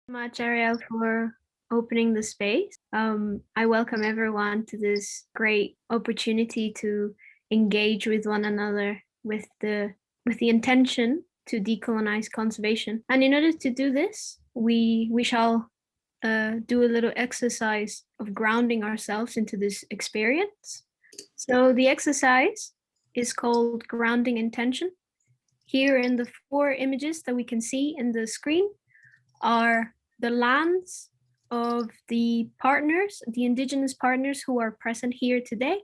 Much, Ariel, for opening the space. I welcome everyone to this great opportunity to engage with one another with the intention to decolonize conservation. And in order to do this, we shall do a little exercise of grounding ourselves into this experience. So the exercise is called grounding intention. Here in the 4 images that we can see in the screen are the lands of the partners, the indigenous partners who are present here today.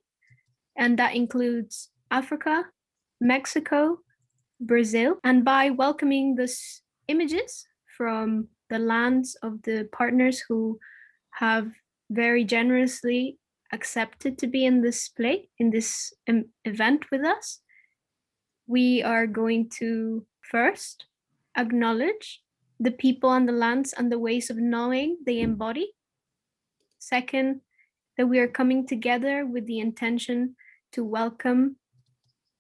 And that includes Africa, Mexico, Brazil. And by welcoming these images from the lands of the partners who have very generously accepted to be in this play, in this event with us, we are going to first acknowledge the people and the lands and the ways of knowing they embody. Second, that we are coming together with the intention to welcome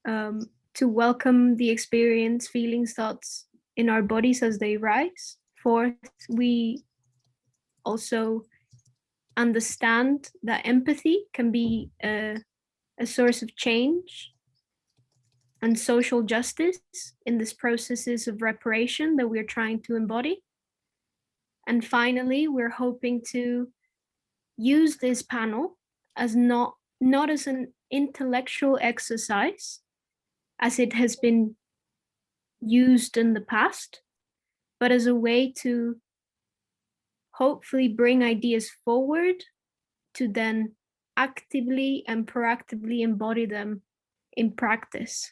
the experience, feelings, thoughts in our bodies as they rise. Fourth, we also understand that empathy can be a source of change and social justice in these processes of reparation that we're trying to embody. And finally, we're hoping to use this panel as not as an intellectual exercise, as it has been used in the past, but as a way to hopefully bring ideas forward to then actively and proactively embody them in practice.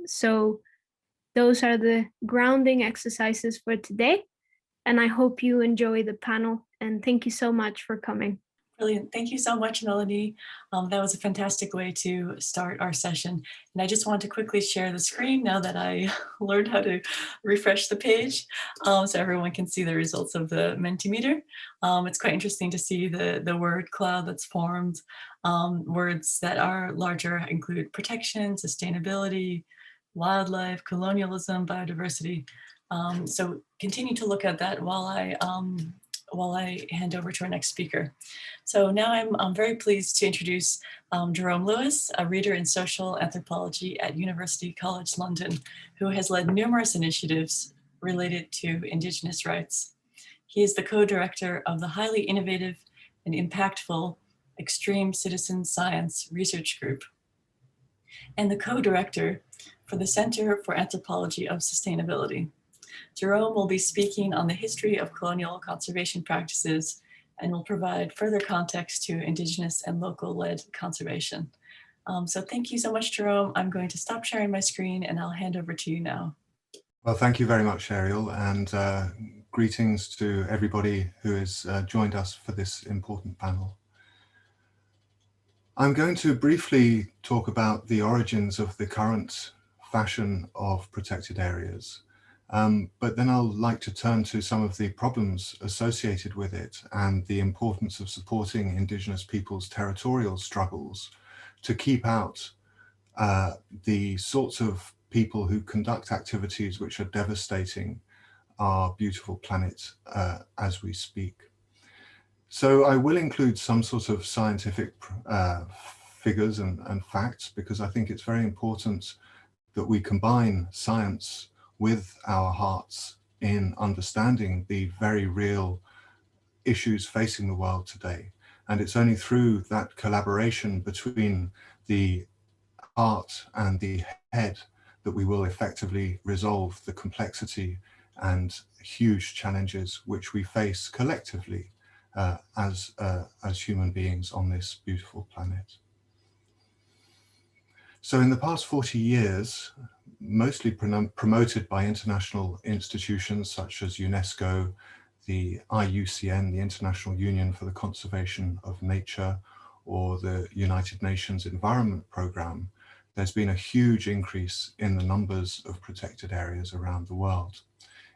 So those are the grounding exercises for today. And I hope you enjoy the panel. And thank you so much for coming. Brilliant. Thank you so much, Melanie. That was a fantastic way to start our session. And I just want to quickly share the screen now that I learned how to refresh the page so everyone can see the results of the Mentimeter. It's quite interesting to see the word cloud that's formed. Words that are larger include protection, sustainability, wildlife, colonialism, biodiversity. So continue to look at that while I hand over to our next speaker. So now I'm very pleased to introduce Jerome Lewis, a reader in social anthropology at University College London, who has led numerous initiatives related to Indigenous rights. He is the co-director of the highly innovative and impactful Extreme Citizen Science Research Group, and the co-director for the Center for Anthropology of Sustainability. Jerome will be speaking on the history of colonial conservation practices and will provide further context to Indigenous and local-led conservation. So thank you so much, Jerome. I'm going to stop sharing my screen and I'll hand over to you now. Well, thank you very much, Ariel, and greetings to everybody who has joined us for this important panel. I'm going to briefly talk about the origins of the current fashion of protected areas. But then I'll like to turn to some of the problems associated with it and the importance of supporting Indigenous peoples' territorial struggles to keep out the sorts of people who conduct activities which are devastating our beautiful planet as we speak. So I will include some sort of scientific figures and facts, because I think it's very important that we combine science with our hearts in understanding the very real issues facing the world today. And it's only through that collaboration between the heart and the head that we will effectively resolve the complexity and huge challenges which we face collectively as human beings on this beautiful planet. So in the past 40 years, mostly promoted by international institutions such as UNESCO, the IUCN, the International Union for the Conservation of Nature, or the United Nations Environment Programme, there's been a huge increase in the numbers of protected areas around the world.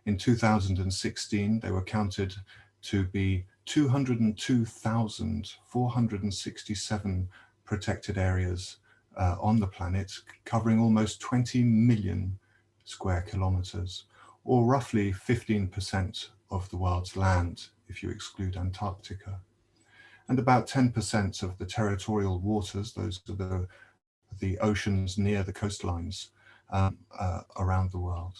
In 2016, they were counted to be 202,467 protected areas on the planet, covering almost 20 million square kilometers, or roughly 15% of the world's land, if you exclude Antarctica. And about 10% of the territorial waters, those are the oceans near the coastlines around the world.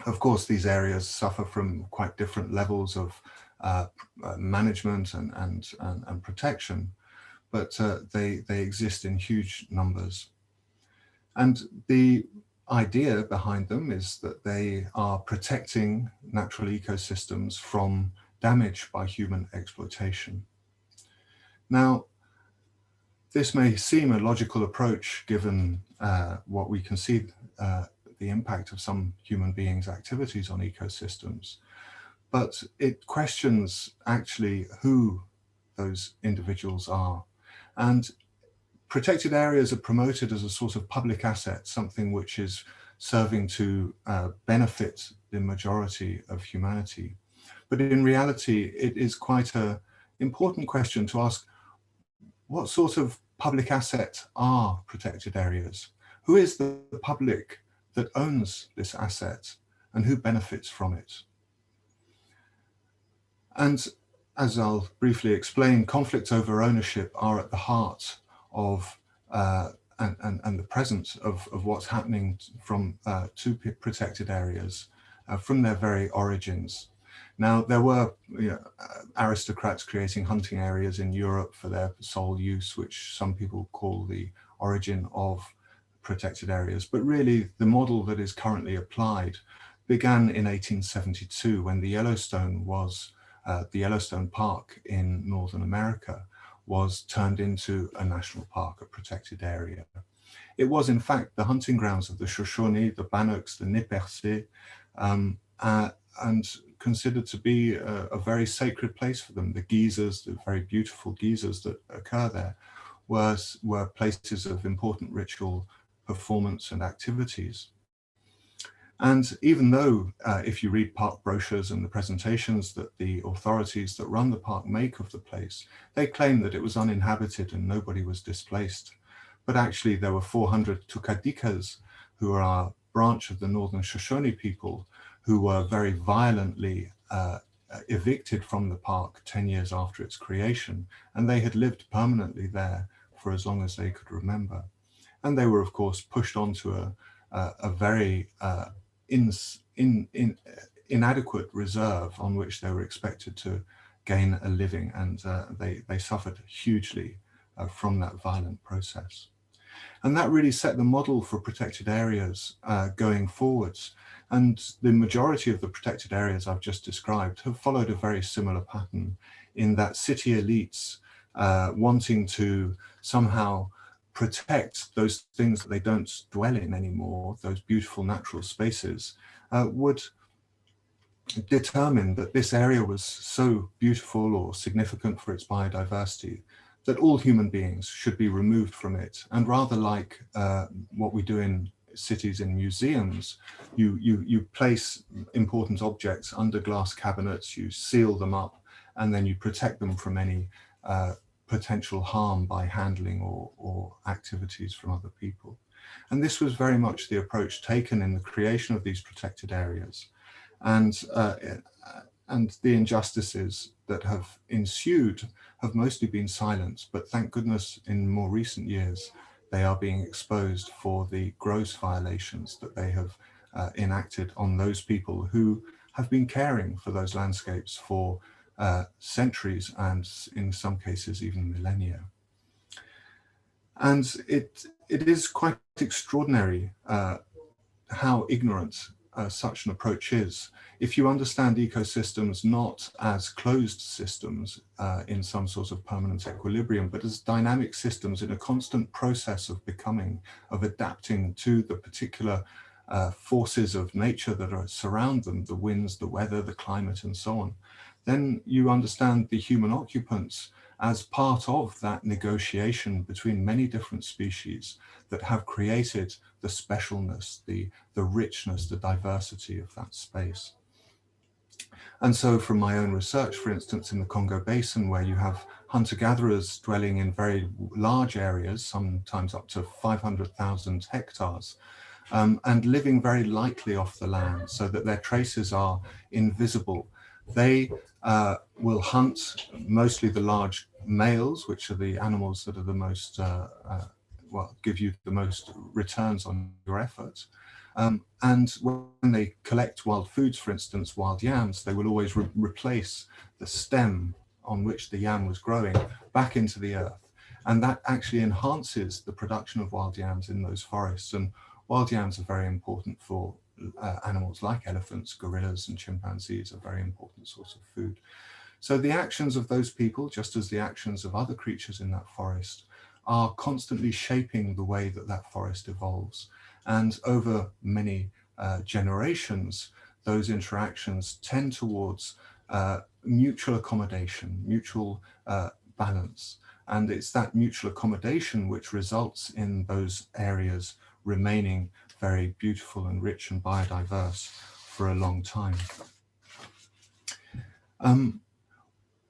Of course, these areas suffer from quite different levels of management and protection, but they exist in huge numbers. And the idea behind them is that they are protecting natural ecosystems from damage by human exploitation. Now, this may seem a logical approach given what we can see the impact of some human beings' activities on ecosystems, but it questions actually who those individuals are. And protected areas are promoted as a sort of public asset, something which is serving to benefit the majority of humanity. But in reality, it is quite an important question to ask, what sort of public asset are protected areas? Who is the public that owns this asset and who benefits from it? And as I'll briefly explain, conflicts over ownership are at the heart of and the presence of what's happening from to protected areas from their very origins. Now, there were aristocrats creating hunting areas in Europe for their sole use, which some people call the origin of protected areas. But really, the model that is currently applied began in 1872 when the Yellowstone Park in Northern America was turned into a national park, a protected area. It was, in fact, the hunting grounds of the Shoshone, the Bannocks, the Nippercé, and considered to be a very sacred place for them. The geysers, the very beautiful geysers that occur there, were places of important ritual performance and activities. And even though, if you read park brochures and the presentations that the authorities that run the park make of the place, they claim that it was uninhabited and nobody was displaced. But actually there were 400 Tukadikas, who are a branch of the Northern Shoshone people, who were very violently evicted from the park 10 years after its creation. And they had lived permanently there for as long as they could remember. And they were, of course, pushed onto a very inadequate reserve on which they were expected to gain a living, and they suffered hugely from that violent process. And that really set the model for protected areas going forwards. And the majority of the protected areas I've just described have followed a very similar pattern, in that city elites wanting to somehow protect those things that they don't dwell in anymore, those beautiful natural spaces, would determine that this area was so beautiful or significant for its biodiversity that all human beings should be removed from it. And rather like what we do in cities in museums, you place important objects under glass cabinets, you seal them up, and then you protect them from any potential harm by handling or activities from other people. And this was very much the approach taken in the creation of these protected areas. And the injustices that have ensued have mostly been silenced, but thank goodness in more recent years, they are being exposed for the gross violations that they have enacted on those people who have been caring for those landscapes for centuries, and in some cases even millennia. And it is quite extraordinary how ignorant such an approach is. If you understand ecosystems not as closed systems in some sort of permanent equilibrium, but as dynamic systems in a constant process of becoming, of adapting to the particular forces of nature that are surround them, the winds, the weather, the climate, and so on, then you understand the human occupants as part of that negotiation between many different species that have created the specialness, the richness, the diversity of that space. And so from my own research, for instance, in the Congo Basin, where you have hunter-gatherers dwelling in very large areas, sometimes up to 500,000 hectares, and living very lightly off the land so that their traces are invisible. They will hunt mostly the large males, which are the animals that are the most, well, give you the most returns on your effort. And when they collect wild foods, for instance, wild yams, they will always replace the stem on which the yam was growing back into the earth. And that actually enhances the production of wild yams in those forests. And wild yams are very important for animals like elephants, gorillas, and chimpanzees are very important source of food. So the actions of those people, just as the actions of other creatures in that forest, are constantly shaping the way that that forest evolves. And over many generations, those interactions tend towards mutual accommodation, mutual balance. And it's that mutual accommodation which results in those areas remaining very beautiful and rich and biodiverse for a long time.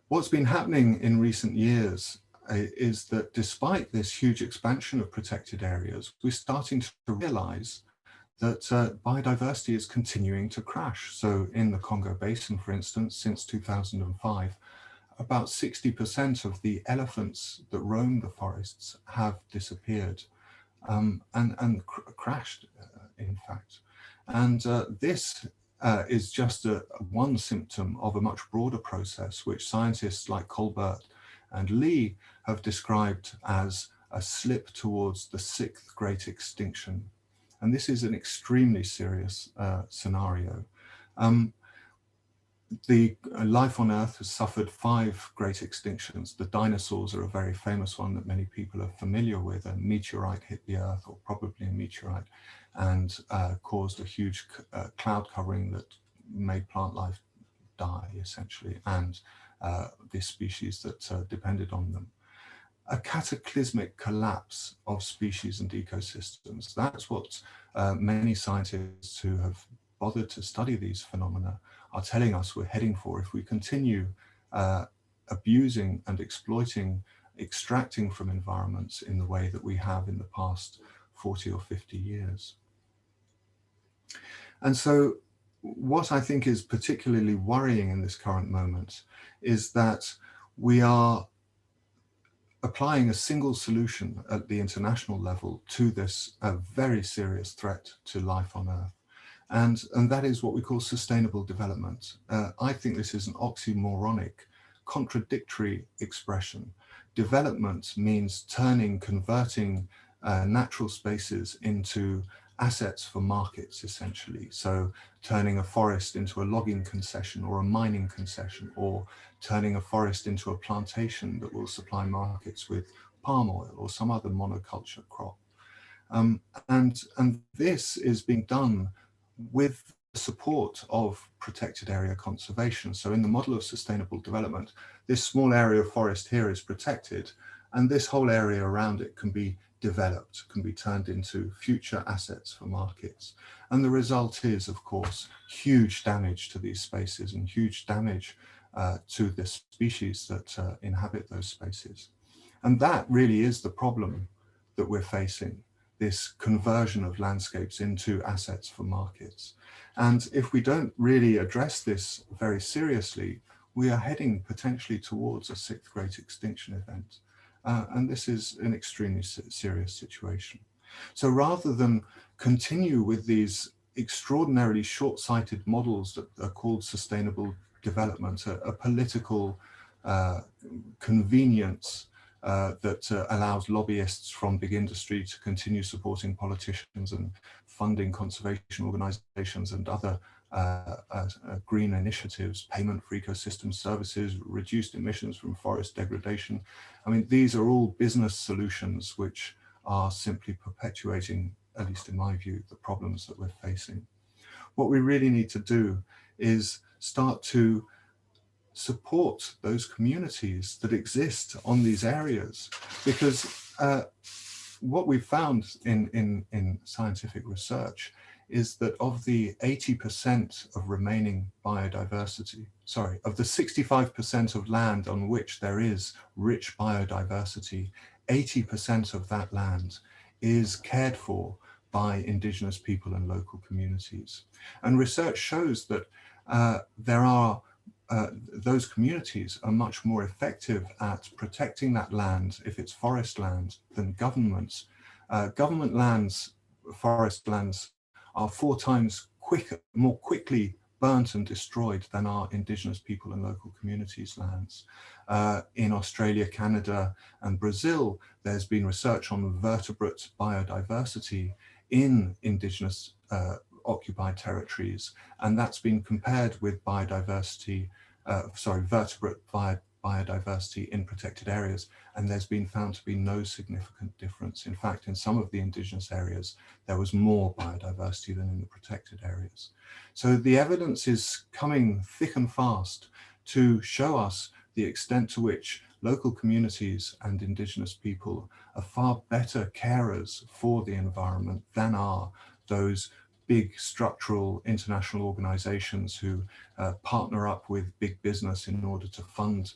What's been happening in recent years is that despite this huge expansion of protected areas, we're starting to realize that biodiversity is continuing to crash. So in the Congo Basin, for instance, since 2005, about 60% of the elephants that roam the forests have disappeared and crashed, in fact. And this is just one symptom of a much broader process, which scientists like Colbert and Lee have described as a slip towards the sixth great extinction. And this is an extremely serious scenario. The life on Earth has suffered 5 great extinctions. The dinosaurs are a very famous one that many people are familiar with. A meteorite hit the Earth, or probably a meteorite, and caused a huge cloud covering that made plant life die, essentially, and the species that depended on them. A cataclysmic collapse of species and ecosystems. That's what many scientists who have bothered to study these phenomena are telling us we're heading for if we continue abusing and exploiting, extracting from environments in the way that we have in the past 40 or 50 years. And so what I think is particularly worrying in this current moment is that we are applying a single solution at the international level to this very serious threat to life on Earth. And that is what we call sustainable development. I think this is an oxymoronic, contradictory expression. Development means converting natural spaces into assets for markets, essentially. So turning a forest into a logging concession or a mining concession, or turning a forest into a plantation that will supply markets with palm oil or some other monoculture crop. And this is being done with the support of protected area conservation. So in the model of sustainable development, this small area of forest here is protected, and this whole area around it can be developed, can be turned into future assets for markets. And the result is, of course, huge damage to these spaces and huge damage to the species that inhabit those spaces. And that really is the problem that we're facing, this conversion of landscapes into assets for markets. And if we don't really address this very seriously, we are heading potentially towards a 6th great extinction event. And this is an extremely serious situation. So rather than continue with these extraordinarily short-sighted models that are called sustainable development, a political convenience that allows lobbyists from big industry to continue supporting politicians and funding conservation organizations and other green initiatives, payment for ecosystem services, reduced emissions from forest degradation. I mean, these are all business solutions which are simply perpetuating, at least in my view, the problems that we're facing. What we really need to do is start to support those communities that exist on these areas, because what we've found in scientific research is that of the 80% of remaining biodiversity, of the 65% of land on which there is rich biodiversity, 80% of that land is cared for by Indigenous people and local communities. And research shows that those communities are much more effective at protecting that land, if it's forest land, than governments. Government lands, forest lands, are 4 times more quickly burnt and destroyed than our Indigenous people and local communities' lands. In Australia, Canada, and Brazil, there's been research on vertebrate biodiversity in Indigenous occupied territories, and that's been compared with vertebrate biodiversity in protected areas, and there's been found to be no significant difference. In fact, in some of the Indigenous areas, there was more biodiversity than in the protected areas. So the evidence is coming thick and fast to show us the extent to which local communities and Indigenous people are far better carers for the environment than are those big structural international organizations who partner up with big business in order to fund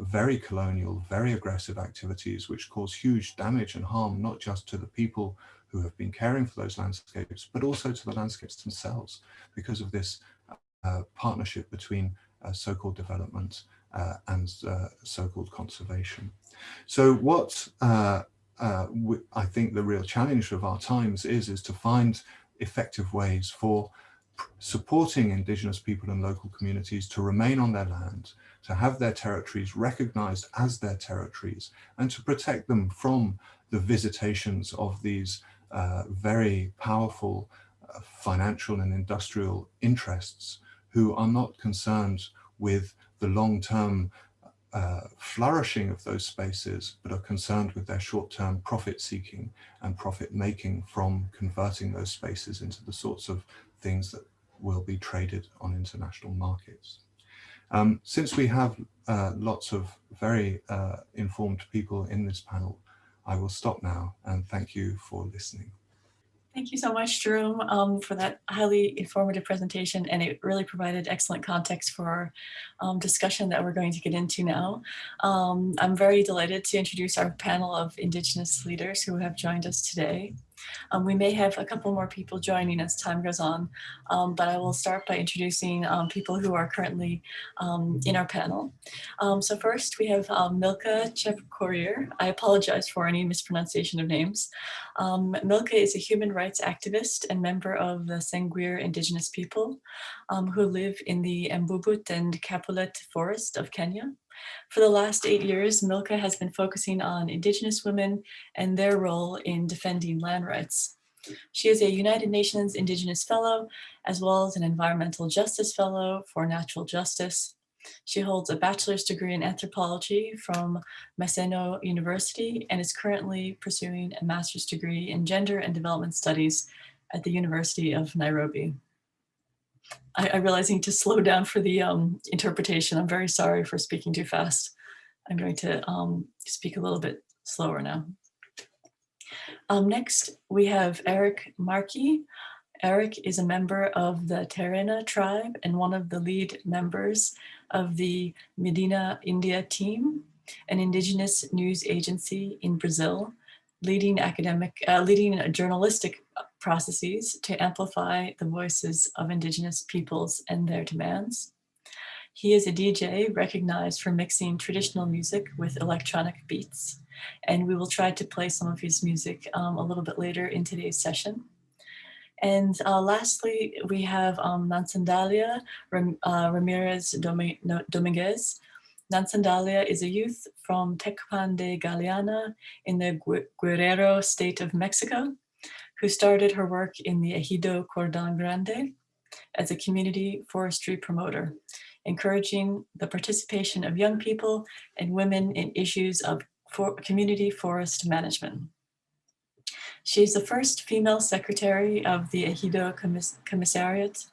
very colonial, very aggressive activities which cause huge damage and harm, not just to the people who have been caring for those landscapes, but also to the landscapes themselves, because of this partnership between so-called development and so-called conservation. So what I think the real challenge of our times is to find effective ways for supporting Indigenous people and local communities to remain on their land, to have their territories recognized as their territories, and to protect them from the visitations of these very powerful financial and industrial interests who are not concerned with the long-term flourishing of those spaces, but are concerned with their short-term profit seeking and profit making from converting those spaces into the sorts of things that will be traded on international markets. Since we have lots of very informed people in this panel, I will stop now and thank you for listening. Thank you so much, Jerome, for that highly informative presentation, and it really provided excellent context for our discussion that we're going to get into now. I'm very delighted to introduce our panel of Indigenous leaders who have joined us today. We may have a couple more people joining as time goes on, but I will start by introducing people who are currently in our panel. So first we have Milka Chepkorir. I apologize for any mispronunciation of names. Milka is a human rights activist and member of the Sengwer Indigenous people who live in the Mbubut and Capulet forest of Kenya. For the last 8 years, Milka has been focusing on Indigenous women and their role in defending land rights. She is a United Nations Indigenous Fellow, as well as an Environmental Justice Fellow for Natural Justice. She holds a bachelor's degree in anthropology from Maseno University and is currently pursuing a master's degree in gender and development studies at the University of Nairobi. I realize I need to slow down for the interpretation. I'm very sorry for speaking too fast. I'm going to speak a little bit slower now. Next, we have Eric Markey. Eric is a member of the Terena tribe and one of the lead members of the Medina India team, an Indigenous news agency in Brazil, leading journalistic processes to amplify the voices of Indigenous peoples and their demands. He is a DJ recognized for mixing traditional music with electronic beats, and we will try to play some of his music a little bit later in today's session. And lastly, we have Nansandalia Ramirez Dominguez. Nansandalia is a youth from Tecpan de Galeana in the Guerrero state of Mexico, who started her work in the Ejido Cordon Grande as a community forestry promoter, encouraging the participation of young people and women in issues of community forest management. She's the first female secretary of the Ejido Commissariat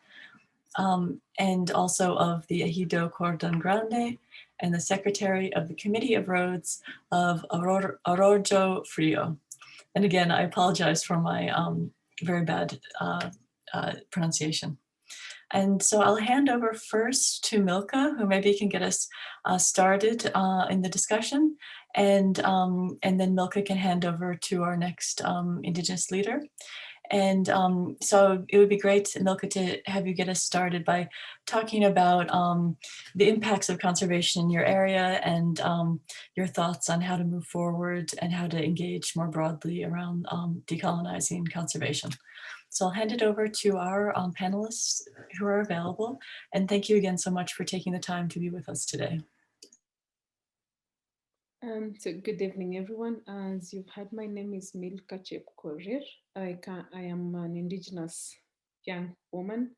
and also of the Ejido Cordon Grande, and the secretary of the Committee of Roads of Arroyo Frio. And again, I apologize for my very bad pronunciation. And so I'll hand over first to Milka, who maybe can get us started in the discussion. And then Milka can hand over to our next Indigenous leader. And so it would be great, Milka, to have you get us started by talking about the impacts of conservation in your area and your thoughts on how to move forward and how to engage more broadly around decolonizing conservation. So I'll hand it over to our panelists who are available. And thank you again so much for taking the time to be with us today. So good evening, everyone. As you've heard, my name is Milka Chepkorir. I am an Indigenous young woman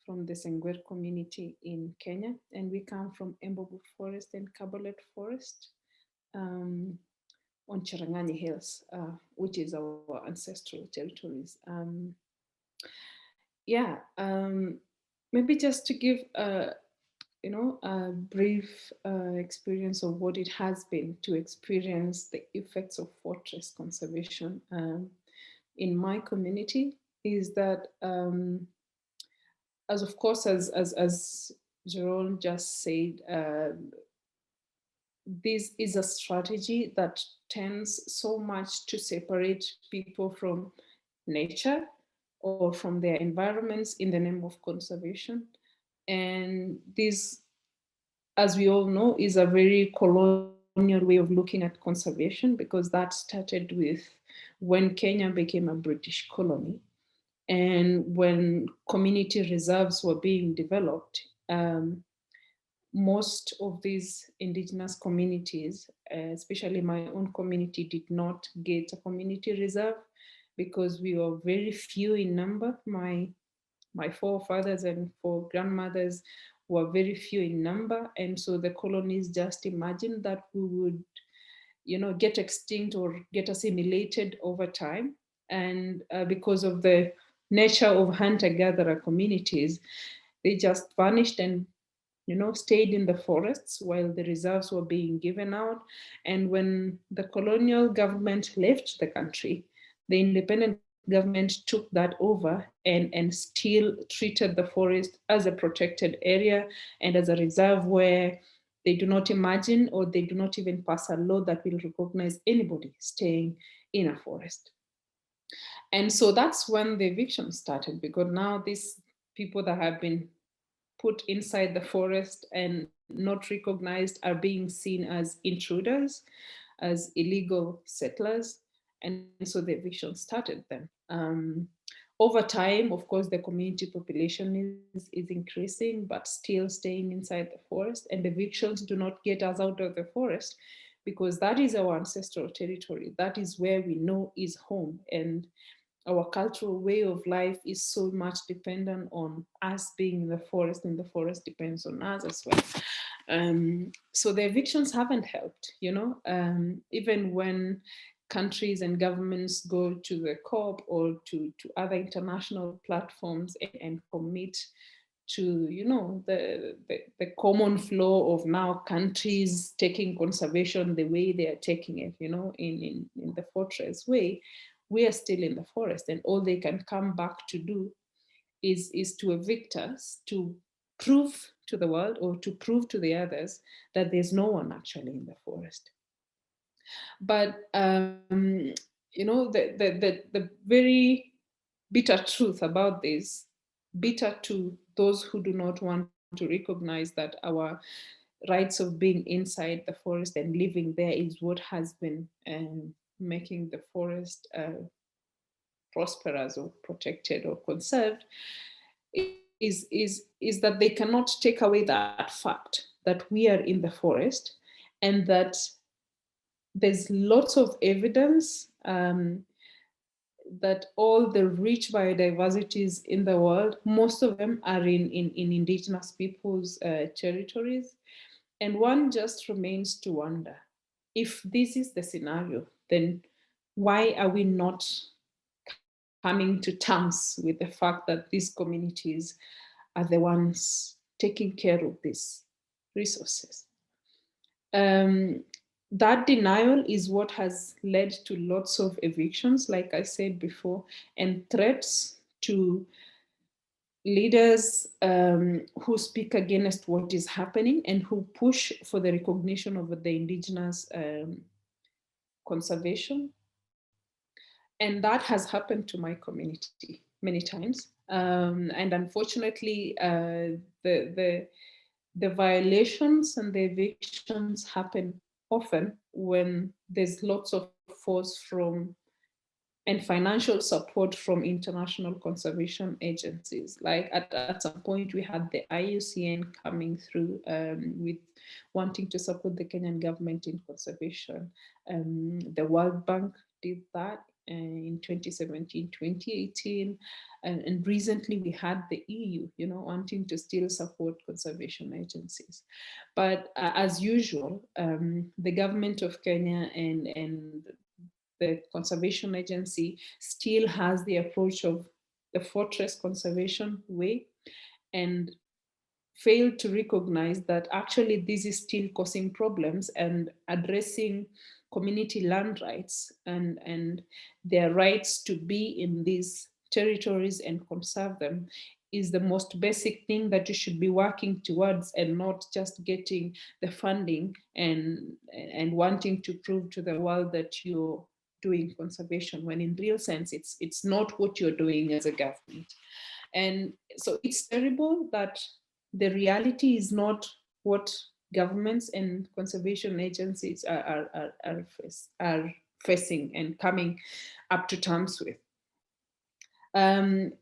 from the Sengwer community in Kenya, and we come from Embobu Forest and Kabolet Forest on Cherangani Hills, which is our ancestral territories. Maybe just to give a brief experience of what it has been to experience the effects of forest conservation in my community is that, as Jerome just said, this is a strategy that tends so much to separate people from nature or from their environments in the name of conservation. And this, as we all know, is a very colonial way of looking at conservation, because that started with when Kenya became a British colony. And when community reserves were being developed, most of these indigenous communities, especially my own community, did not get a community reserve because we were very few in number. My forefathers and grandmothers were very few in number. And so the colonies just imagined that we would, get extinct or get assimilated over time. And because of the nature of hunter-gatherer communities, they just vanished and stayed in the forests while the reserves were being given out. And when the colonial government left the country, the independent government took that over and still treated the forest as a protected area and as a reserve where they do not imagine, or they do not even pass a law that will recognize anybody staying in a forest. And so that's when the eviction started, because now these people that have been put inside the forest and not recognized are being seen as intruders, as illegal settlers. And so the eviction started then. Over time, of course, the community population is increasing, but still staying inside the forest. And evictions do not get us out of the forest, because that is our ancestral territory. That is where we know is home. And our cultural way of life is so much dependent on us being in the forest, and the forest depends on us as well. So the evictions haven't helped, even when countries and governments go to the COP or to other international platforms and commit to, the common flow of now countries taking conservation the way they are taking it, in the fortress way. We are still in the forest, and all they can come back to do is to evict us, to prove to the world or to prove to the others that there's no one actually in the forest. But the very bitter truth about this, bitter to those who do not want to recognize that our rights of being inside the forest and living there is what has been making the forest prosperous or protected or conserved, is that they cannot take away that fact that we are in the forest, and that there's lots of evidence that all the rich biodiversities in the world, most of them are in indigenous people's territories. And one just remains to wonder, if this is the scenario, then why are we not coming to terms with the fact that these communities are the ones taking care of these resources? That denial is what has led to lots of evictions, like I said before, and threats to leaders who speak against what is happening and who push for the recognition of the indigenous conservation. And that has happened to my community many times. And unfortunately, the violations and the evictions happen often when there's lots of force from and financial support from international conservation agencies. Like at some point, we had the IUCN coming through with wanting to support the Kenyan government in conservation. The World Bank did that in 2017, 2018. And recently we had the EU, wanting to still support conservation agencies. But as usual, the government of Kenya and the Conservation Agency still has the approach of the fortress conservation way and failed to recognize that actually this is still causing problems, and addressing community land rights and their rights to be in these territories and conserve them is the most basic thing that you should be working towards, and not just getting the funding and wanting to prove to the world that you're doing conservation, when in real sense it's not what you're doing as a government. And so it's terrible that the reality is not what governments and conservation agencies are facing and coming up to terms with. And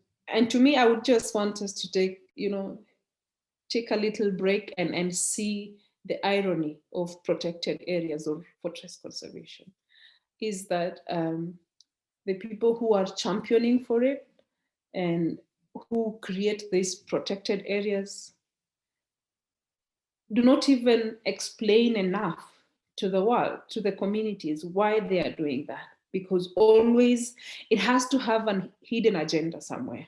to me, I would just want us to take a little break and see the irony of protected areas or fortress conservation. Is that the people who are championing for it and who create these protected areas do not even explain enough to the world, to the communities, why they are doing that. Because always it has to have a hidden agenda somewhere.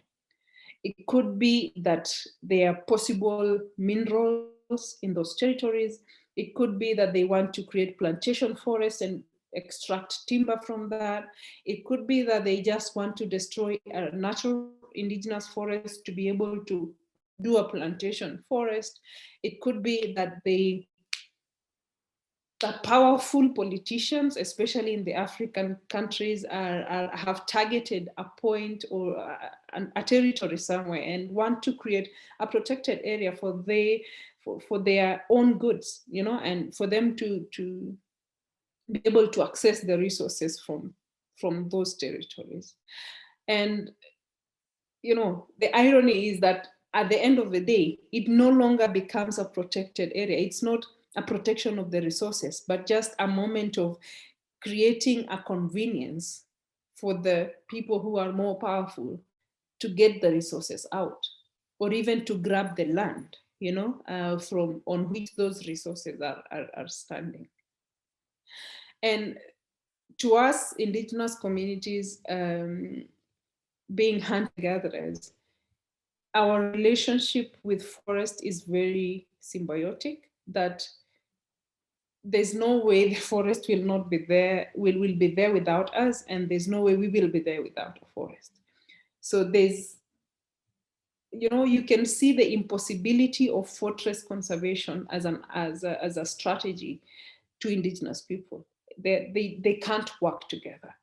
It could be that there are possible minerals in those territories. It could be that they want to create plantation forests and extract timber from that. It could be that they just want to destroy a natural indigenous forest to be able to do a plantation forest. It could be that that powerful politicians, especially in the African countries, have targeted a point or a territory somewhere and want to create a protected area for their own goods, and for them to be able to access the resources from those territories. And the irony is that at the end of the day, it no longer becomes a protected area. It's not a protection of the resources, but just a moment of creating a convenience for the people who are more powerful to get the resources out, or even to grab the land, from on which those resources are standing. And to us, indigenous communities, being hunter-gatherers, our relationship with forest is very symbiotic, that there's no way the forest will not be there, will be there without us, and there's no way we will be there without a forest. So there's, you can see the impossibility of fortress conservation as a strategy to indigenous people. They can't work together.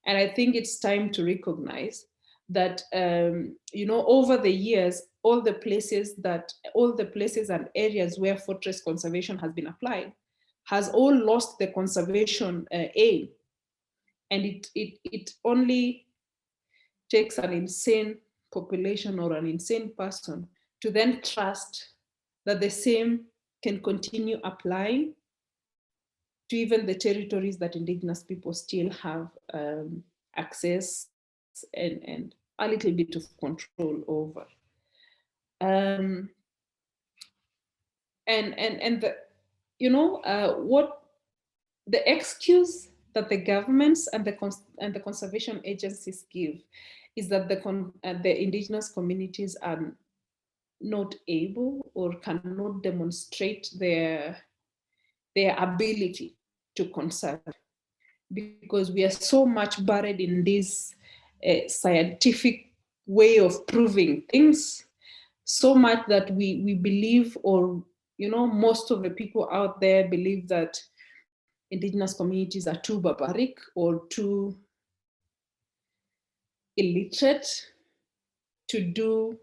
And I think it's time to recognize that, over the years, all the places and areas where fortress conservation has been applied has all lost the conservation aim. And it only takes an insane population or an insane person to then trust that the same can continue applying to even the territories that indigenous people still have access and a little bit of control over. And what the excuse that the governments and the conservation agencies give is that the indigenous communities are not able or cannot demonstrate their ability to conserve, because we are so much buried in this scientific way of proving things, so much that we believe, or most of the people out there believe, that indigenous communities are too barbaric or too illiterate to do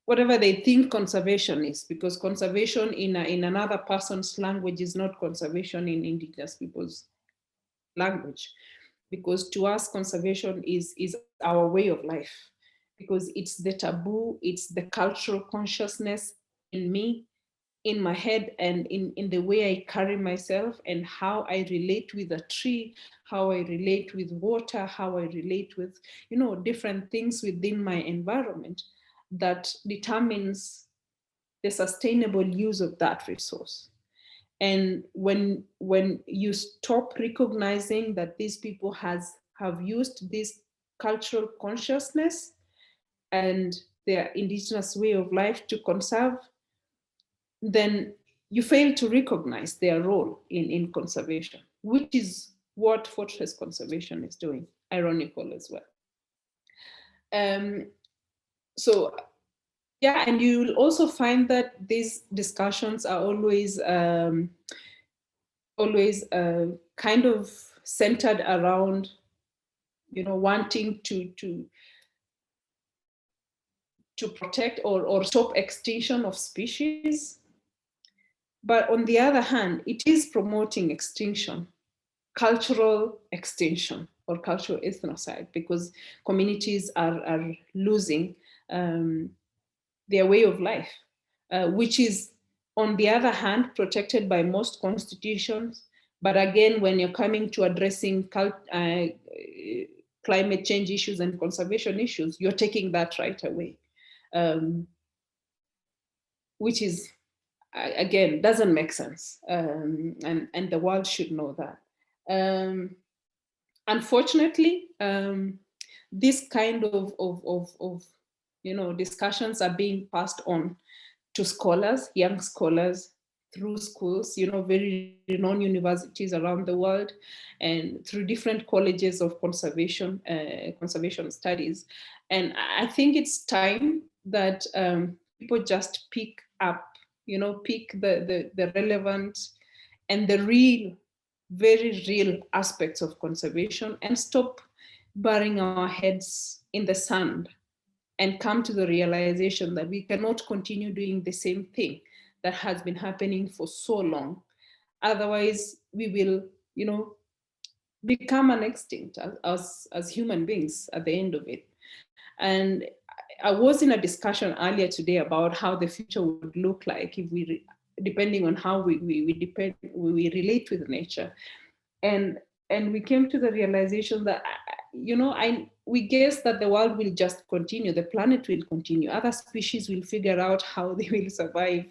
whatever they think conservation is, because conservation in another person's language is not conservation in Indigenous people's language. Because to us, conservation is our way of life, because it's the taboo, it's the cultural consciousness in me, in my head, and in the way I carry myself, and how I relate with a tree, how I relate with water, how I relate with, different things within my environment, that determines the sustainable use of that resource. And when you stop recognizing that these people have used this cultural consciousness and their indigenous way of life to conserve, then you fail to recognize their role in conservation, which is what fortress conservation is doing, ironical as well. So yeah, and you will also find that these discussions are always kind of centered around, wanting to protect or stop extinction of species. But on the other hand, it is promoting extinction, cultural extinction or cultural ethnocide, because communities are losing their way of life, which is, on the other hand, protected by most constitutions. But again, when you're coming to addressing climate change issues and conservation issues, you're taking that right away, which is, again, doesn't make sense. And the world should know that. Unfortunately, this kind of discussions are being passed on to scholars, young scholars, through schools, very renowned universities around the world, and through different colleges of conservation studies. And I think it's time that people just pick up, pick the relevant and the real, very real aspects of conservation, and stop burying our heads in the sand, and come to the realization that we cannot continue doing the same thing that has been happening for so long. Otherwise, we will, become an extinct as human beings at the end of it. And I was in a discussion earlier today about how the future would look like if we, depending on how we relate with nature. And we came to the realization that, we guess that the world will just continue, the planet will continue, other species will figure out how they will survive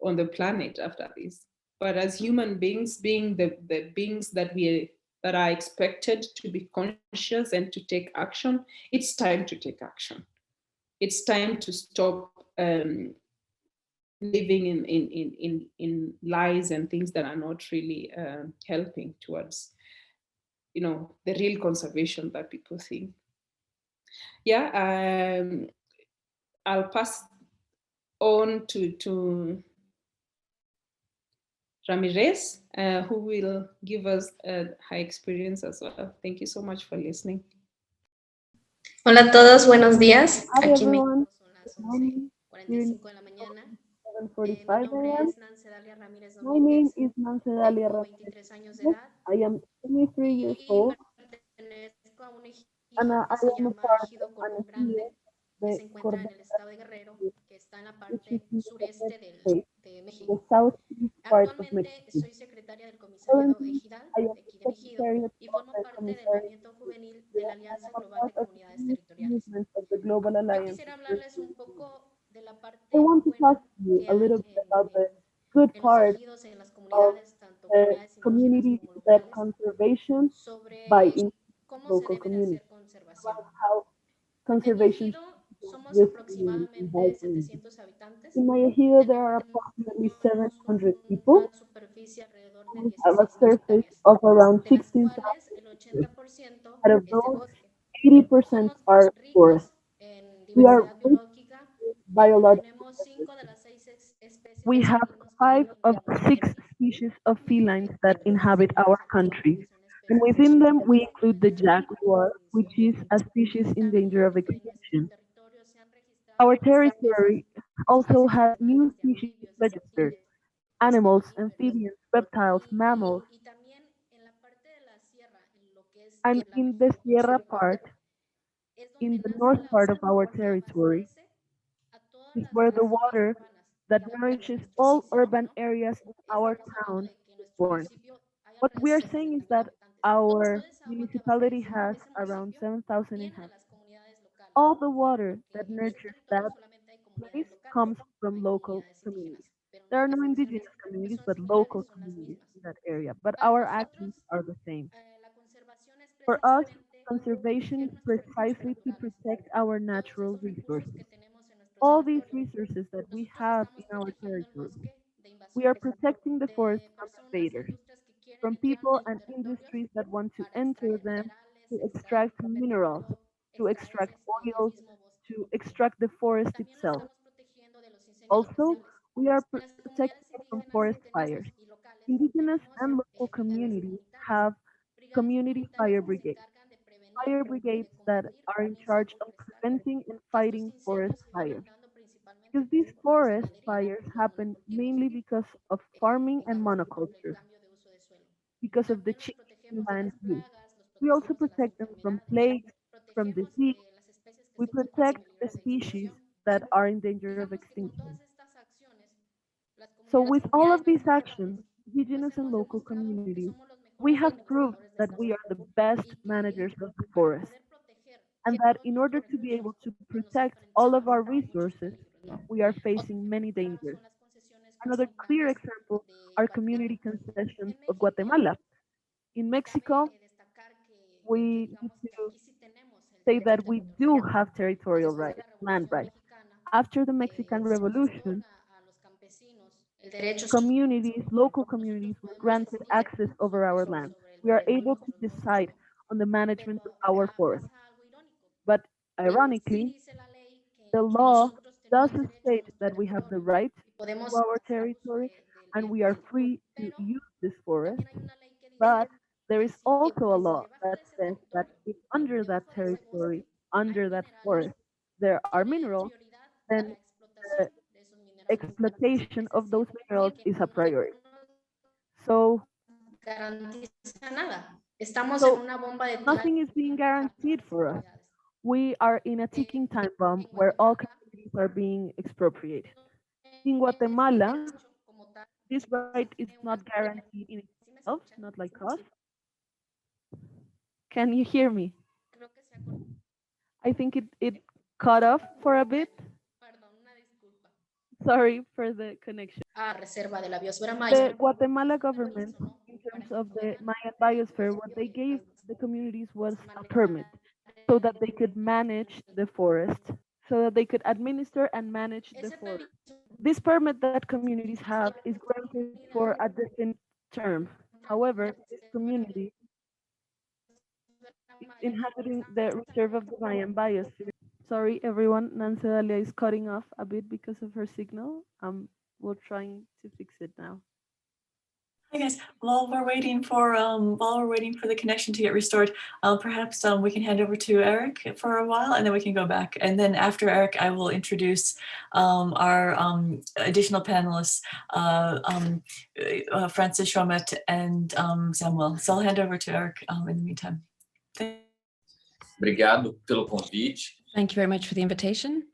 on the planet after this. But as human beings, being the beings that are expected to be conscious and to take action, it's time to take action. It's time to stop living in lies and things that are not really helping towards, the real conservation that people think. Yeah, I'll pass on to Ramirez, who will give us her experience as well. Thank you so much for listening. Hola a todos, buenos días. Hi Aquí everyone. son las 11:45 de la mañana. Mi nombre es Nance Dalia Ramírez My name Domínguez. is Nance Dalia Tengo Ramirez. 23 años de edad I am 23 years old pertenezco a un ejido and I que se am a llama part Ejido of Cordón an Grande, ejido, que the se encuentra en Cordon el estado de Guerrero, que está en la which parte is in the sureste state, de the México. southeast part of Actualmente Mexico. soy secretaria del comisariado Currently, ejidal I de am aquí de the México secretary y of formo the parte del commissary movimiento juvenil de there, la and Alianza I'm a Global part de of the Comunidades youth Territoriales. movement of the Global Yo Alliance. quisiera hablarles un poco de la parte I want to buena talk to you que a little hay bit about the good en los part ejidos, en las of comunidades, tanto comunidades indígenas community como that locales, conservation sobre by in cómo se local debe de communities, hacer conservación. about how En mi conservation ejido somos with aproximadamente environment. 700 habitantes. In my ejido, there are approximately 700 Una people superficie alrededor de who have a 16,000 surface hectáreas, of around de las 16,000 cuales el acres. 80% Out of es de those, bosque. 80% Somos are forest. ricos en We are diversidad rich biológica. in biological Tenemos 5 de diversity. las 6 especies We de have felinos que 5 viven of en 6 el species of felines that inhabit our country. And within them, we include the jaguar, which is a species in danger of extinction. Our territory also has new species registered: animals, amphibians, reptiles, mammals, and in the Sierra part, in the north part of our territory, is where the water that nourishes all urban areas in our town is born. What we are saying is that our municipality has around 7,000 inhabitants. All the water that nurtures that place comes from local communities. There are no indigenous communities, but local communities in that area. But our actions are the same. For us, conservation is precisely to protect our natural resources. All these resources that we have in our territory, we are protecting the forest from invaders, from people and industries that want to enter them to extract minerals, to extract oils, to extract the forest itself. Also, we are protecting it from forest fires. Indigenous and local communities have community fire brigades, fire brigades that are in charge of preventing and fighting forest fires. Because these forest fires happen mainly because of farming and monoculture, because of the change in land use. We also protect them from plagues, from disease. We protect the species that are in danger of extinction. So with all of these actions, indigenous and local communities, we have proved that we are the best managers of the forest, and that in order to be able to protect all of our resources, we are facing many dangers. Another clear example are community concessions of Guatemala. In Mexico, we need to say that we do have territorial rights, land rights. After the Mexican Revolution, communities, local communities were granted access over our land. We are able to decide on the management of our forests. But ironically, the law does state that we have the right to our territory and we are free to use this forest. But there is also a law that says that if under that territory, under that forest, there are minerals, then the exploitation of those minerals is a priority. So, so nothing is being guaranteed for us. We are in a ticking time bomb where all communities are being expropriated. In Guatemala, this right is not guaranteed in itself, not like us. Can you hear me? I think it cut off for a bit. Sorry for the connection. The Guatemala government, in terms of the Mayan biosphere, what they gave the communities was a permit so that they could manage the forest, so that they could administer and manage the forest. This permit that communities have is granted for a definite term. However, this community is inhabiting the reserve of the Mayan biosphere. Sorry, everyone. Nancedalia is cutting off a bit because of her signal. We're trying to fix it now. Hi guys. While we're waiting for the connection to get restored, perhaps we can hand over to Eric for a while, and then we can go back. And then after Eric, I will introduce our additional panelists, Francis Chomet and Samuel. So I'll hand over to Eric in the meantime. Obrigado pelo convite. Thank you very much for the invitation.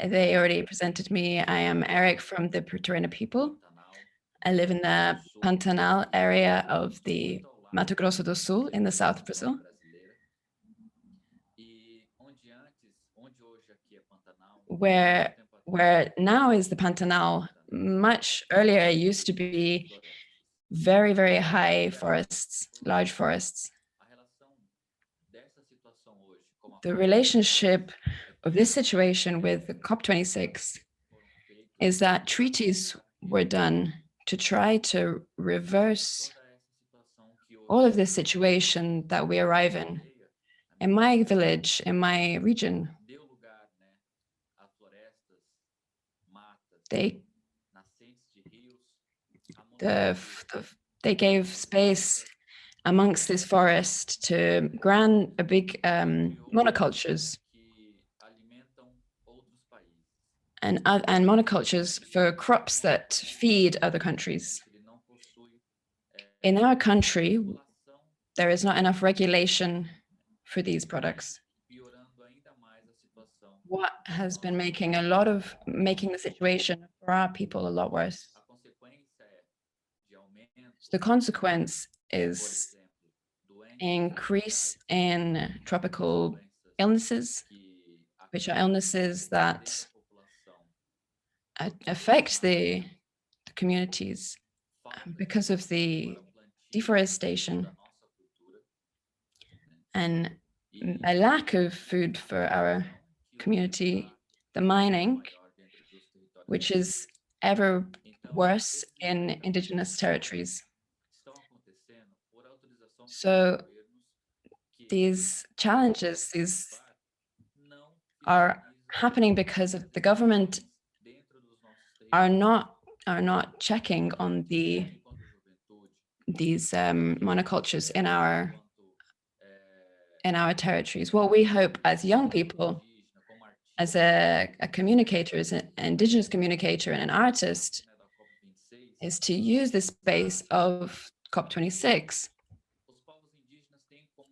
They already presented me. I am Eric from the Puturena people. I live in the Pantanal area of the Mato Grosso do Sul in the south of Brazil. Where now is the Pantanal, much earlier it used to be very, very high forests, large forests. The relationship of this situation with the COP26 is that treaties were done to try to reverse all of this situation that we arrive in. In my village, in my region, they gave space amongst this forest to grant a big monocultures and monocultures for crops that feed other countries. In our country, there is not enough regulation for these products. What has been making the situation for our people a lot worse. The consequence is increase in tropical illnesses, which are illnesses that affect the communities because of the deforestation and a lack of food for our community, the mining, which is ever worse in indigenous territories. So these challenges, are happening because of the government are not checking on these monocultures in our territories. What we hope as young people, as a communicator, as an indigenous communicator and an artist, is to use the space of COP26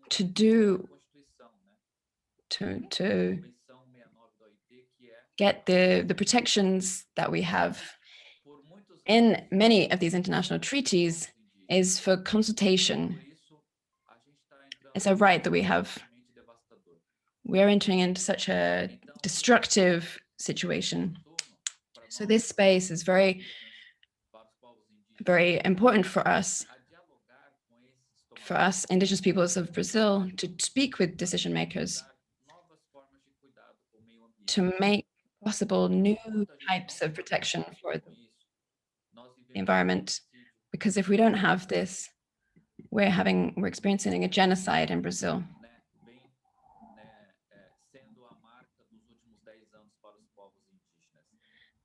to get the protections that we have in many of these international treaties is for consultation. It's a right that we have. We are entering into such a destructive situation. So this space is very, very important for us indigenous peoples of Brazil, to speak with decision makers, to make possible new types of protection for the environment. Because if we don't have this, we're experiencing a genocide in Brazil.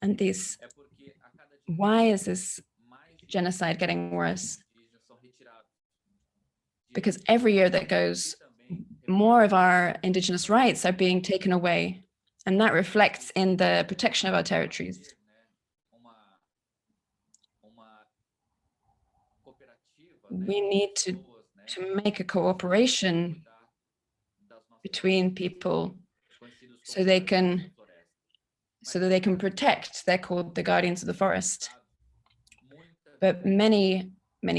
And why is this genocide getting worse? Because every year that goes, more of our indigenous rights are being taken away, and that reflects in the protection of our territories. We need to make a cooperation between people so that they can protect. They're called the guardians of the forest. But many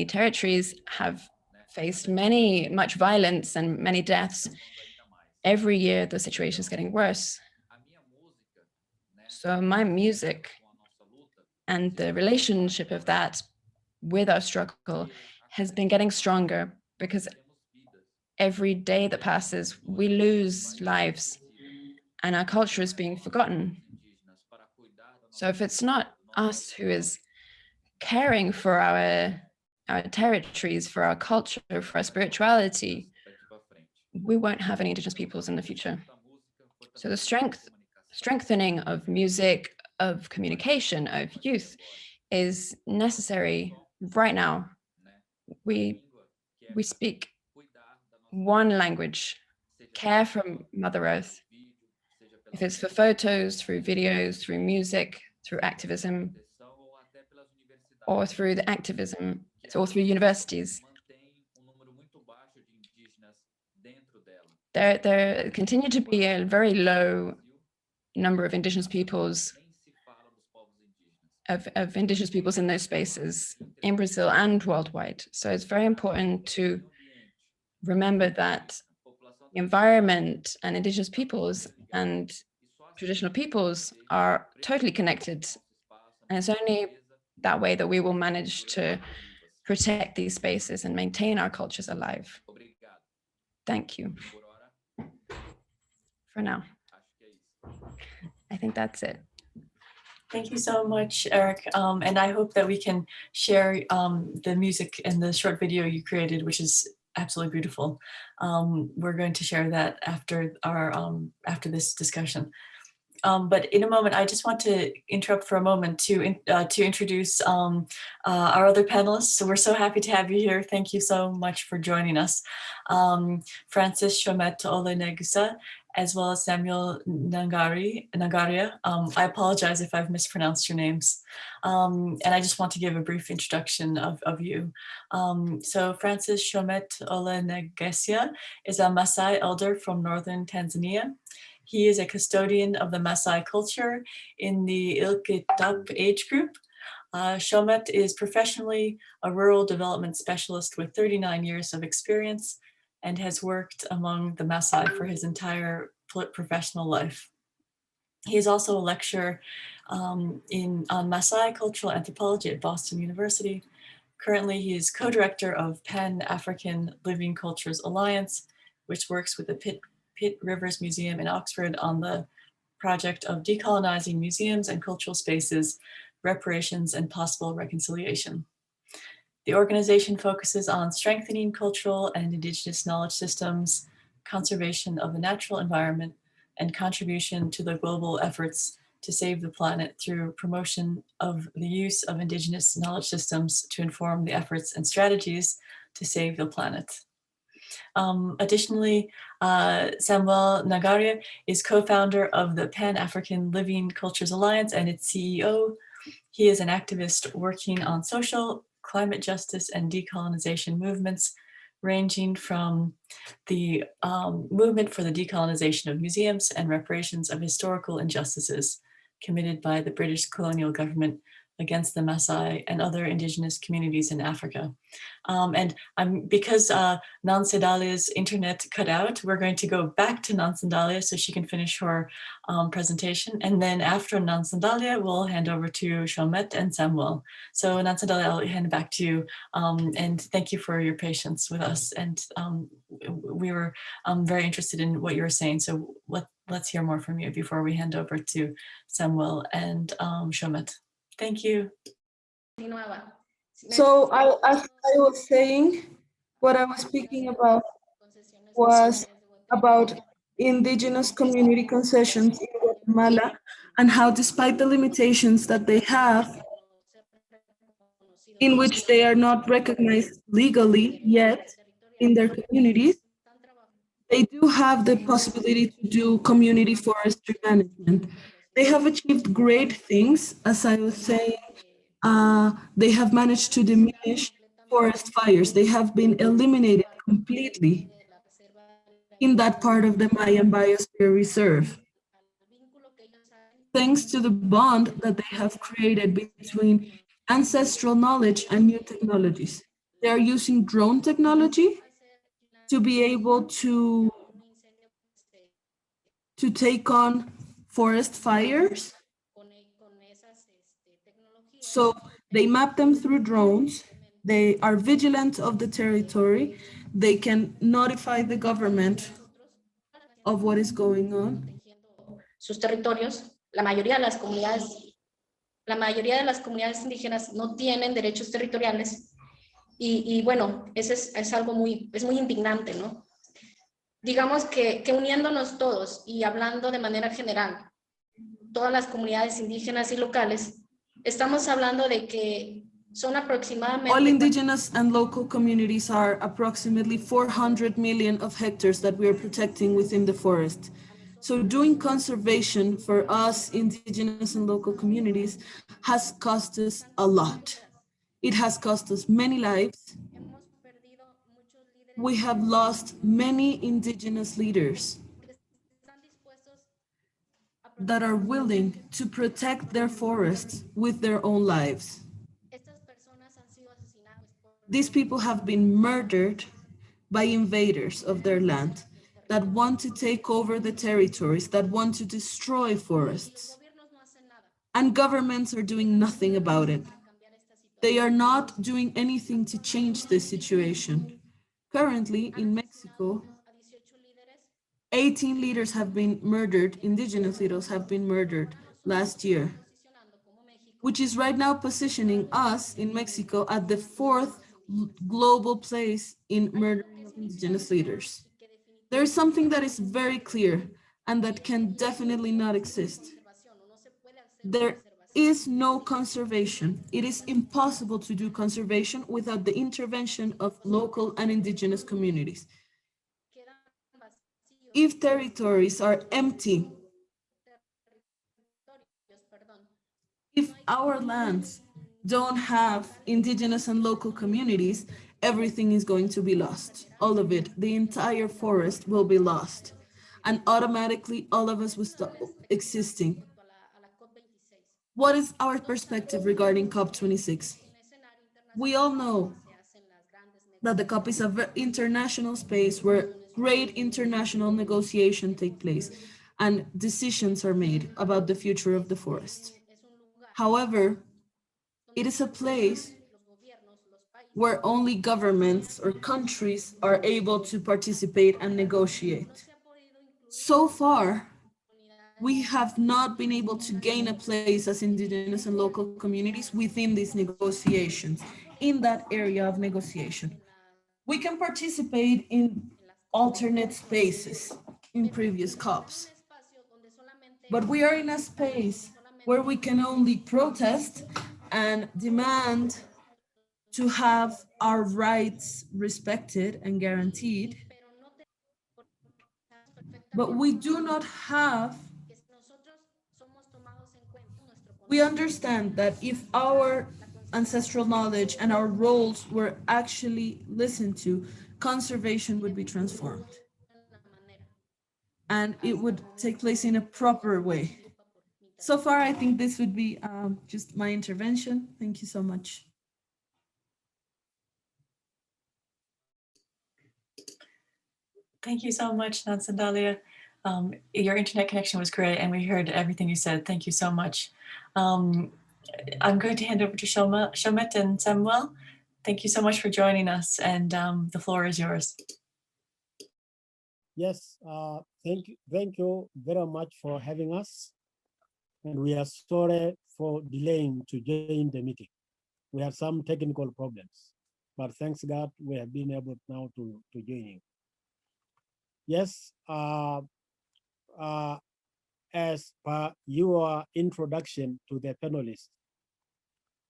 territories have faced much violence and many deaths. Every year, the situation is getting worse. So my music and the relationship of that with our struggle has been getting stronger, because every day that passes, we lose lives and our culture is being forgotten. So if it's not us who is caring for our territories, for our culture, for our spirituality, we won't have any indigenous peoples in the future. So the strengthening of music, of communication, of youth is necessary right now. We speak one language, care from Mother Earth. If it's for photos, through videos, through music, through activism, or through the activism, or through universities. There continue to be a very low number of indigenous peoples, of indigenous peoples in those spaces in Brazil and worldwide. So it's very important to remember that the environment and indigenous peoples and traditional peoples are totally connected. And it's only that way that we will manage to protect these spaces and maintain our cultures alive. Thank you. For now. I think that's it. Thank you so much, Eric. And I hope that we can share the music and the short video you created, which is absolutely beautiful. We're going to share that after this discussion. But in a moment, I just want to interrupt for a moment to introduce our other panelists. So we're so happy to have you here. Thank you so much for joining us. Francis Chomet Olenegusa, as well as Samuel Nagaria. I apologize if I've mispronounced your names. And I just want to give a brief introduction of you. So Francis Chomet Olenegusa is a Maasai elder from northern Tanzania. He is a custodian of the Maasai culture in the Ilkitap age group. Chomet is professionally a rural development specialist with 39 years of experience and has worked among the Maasai for his entire professional life. He is also a lecturer on Maasai cultural anthropology at Boston University. Currently, he is co-director of Pan-African Living Cultures Alliance, which works with the Pitt Rivers Museum in Oxford on the project of decolonizing museums and cultural spaces, reparations, and possible reconciliation. The organization focuses on strengthening cultural and indigenous knowledge systems, conservation of the natural environment, and contribution to the global efforts to save the planet through promotion of the use of indigenous knowledge systems to inform the efforts and strategies to save the planet. Additionally, Samuel Nagaria is co-founder of the Pan-African Living Cultures Alliance and its CEO. He is an activist working on social, climate justice, and decolonization movements, ranging from the movement for the decolonization of museums and reparations of historical injustices committed by the British colonial government against the Maasai and other indigenous communities in Africa. And because Nansedalia's internet cut out, we're going to go back to Nansendalia so she can finish her presentation. And then after Nansendalia, we'll hand over to Chomet and Samuel. So Nansendalia, I'll hand it back to you. And thank you for your patience with us. And we were very interested in what you were saying. So let's hear more from you before we hand over to Samuel and Chomet. Thank you. So as I was saying, what I was speaking about was about indigenous community concessions in Guatemala and how, despite the limitations that they have, in which they are not recognized legally yet in their communities, they do have the possibility to do community forestry management. They have achieved great things. As I was saying, they have managed to diminish forest fires. They have been eliminated completely in that part of the Mayan Biosphere Reserve. Thanks to the bond that they have created between ancestral knowledge and new technologies. They are using drone technology to be able to take on forest fires. So they map them through drones. They are vigilant of the territory. They can notify the government of what is going on. Sus territorios, la mayoría de las comunidades indígenas no tienen derechos territoriales y bueno, eso es algo muy indignante, ¿no? Digamos que uniéndonos todos y hablando de manera general, todas las comunidades indígenas y locales, estamos hablando de que son aproximadamente... All indigenous and local communities are approximately 400 million of hectares that we are protecting within the forest. So doing conservation for us, indigenous and local communities, has cost us a lot. It has cost us many lives. We have lost many indigenous leaders that are willing to protect their forests with their own lives. These people have been murdered by invaders of their land that want to take over the territories, that want to destroy forests. And governments are doing nothing about it. They are not doing anything to change this situation. Currently, in Mexico, 18 leaders have been murdered, indigenous leaders have been murdered last year, which is right now positioning us in Mexico at the 4th global place in murdering of indigenous leaders. There is something that is very clear. and that can definitely not exist. There is no conservation. It is impossible to do conservation without the intervention of local and indigenous communities. If territories are empty, if our lands don't have indigenous and local communities, everything is going to be lost. All of it, the entire forest will be lost. And automatically, all of us will stop existing. What is our perspective regarding COP26? We all know that the COP is an international space where great international negotiations take place and decisions are made about the future of the forest. However, it is a place where only governments or countries are able to participate and negotiate. So far, we have not been able to gain a place as indigenous and local communities within these negotiations, in that area of negotiation. We can participate in alternate spaces in previous COPs, but we are in a space where we can only protest and demand to have our rights respected and guaranteed, but we do not have. We understand that if our ancestral knowledge and our roles were actually listened to, conservation would be transformed. And it would take place in a proper way. So far, I think this would be just my intervention. Thank you so much. Thank you so much, Nansandalia. Your internet connection was great, and we heard everything you said. Thank you so much. I'm going to hand over to Shomet and Samuel. Thank you so much for joining us, and the floor is yours. Yes, thank you very much for having us. And we are sorry for delaying to join the meeting. We had some technical problems, but thanks God, we have been able now to join you. Yes, as per your introduction to the panelists,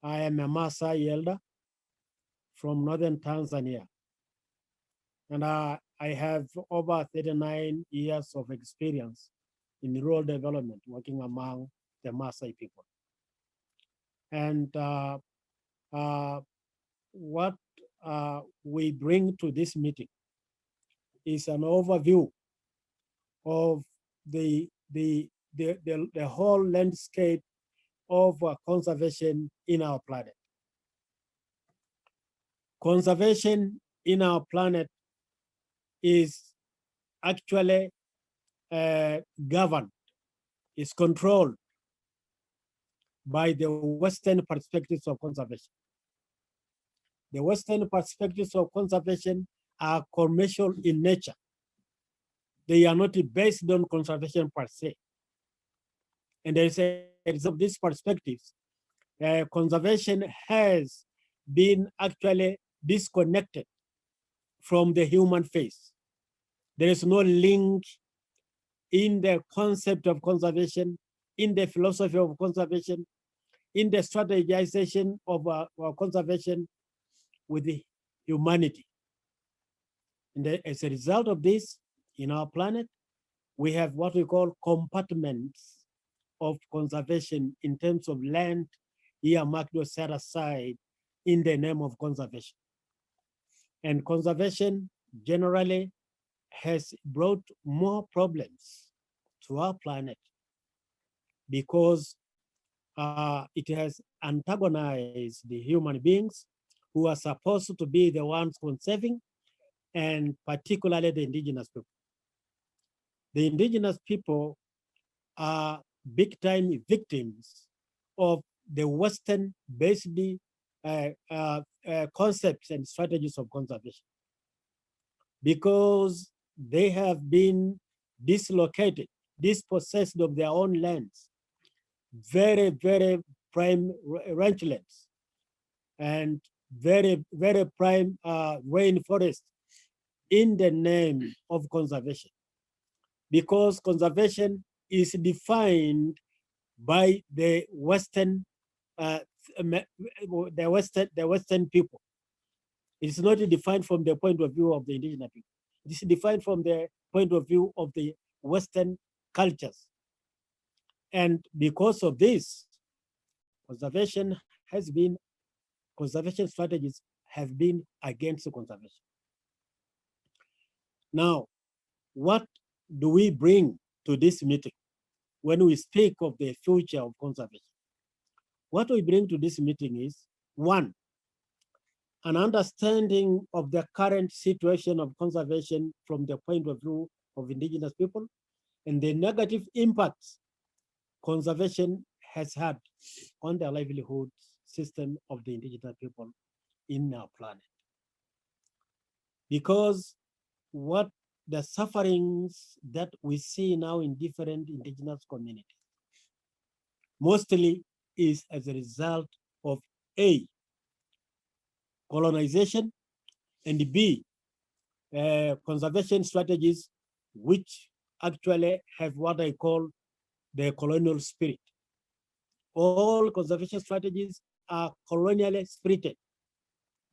I am a Maasai elder from northern Tanzania. And I have over 39 years of experience in rural development, working among the Maasai people. And what we bring to this meeting is an overview of the whole landscape of conservation in our planet. Conservation in our planet is actually governed, is controlled by the Western perspectives of conservation. The Western perspectives of conservation are commercial in nature. They are not based on conservation per se. And there is a result of these perspectives. Conservation has been actually disconnected from the human face. There is no link in the concept of conservation, in the philosophy of conservation, in the strategization of conservation with the humanity. And as a result of this, in our planet, we have what we call compartments of conservation in terms of land earmarked or set aside in the name of conservation. And conservation generally has brought more problems to our planet because it has antagonized the human beings who are supposed to be the ones conserving, and particularly the indigenous people. The indigenous people are big time victims of the Western based concepts and strategies of conservation, because they have been dislocated, dispossessed of their own lands, very, very prime ranchlands, and very, very prime rainforest in the name of conservation. because conservation is defined by the Western people. It's not defined from the point of view of the indigenous people. It is defined from the point of view of the Western cultures. And because of this, conservation strategies have been against conservation. Now, what do we bring to this meeting when we speak of the future of conservation? What we bring to this meeting is, one, an understanding of the current situation of conservation from the point of view of indigenous people and the negative impacts conservation has had on the livelihood system of the indigenous people in our planet. Because what the sufferings that we see now in different indigenous communities mostly is as a result of A, colonization, and B, conservation strategies which actually have what I call the colonial spirit. All conservation strategies are colonially spirited.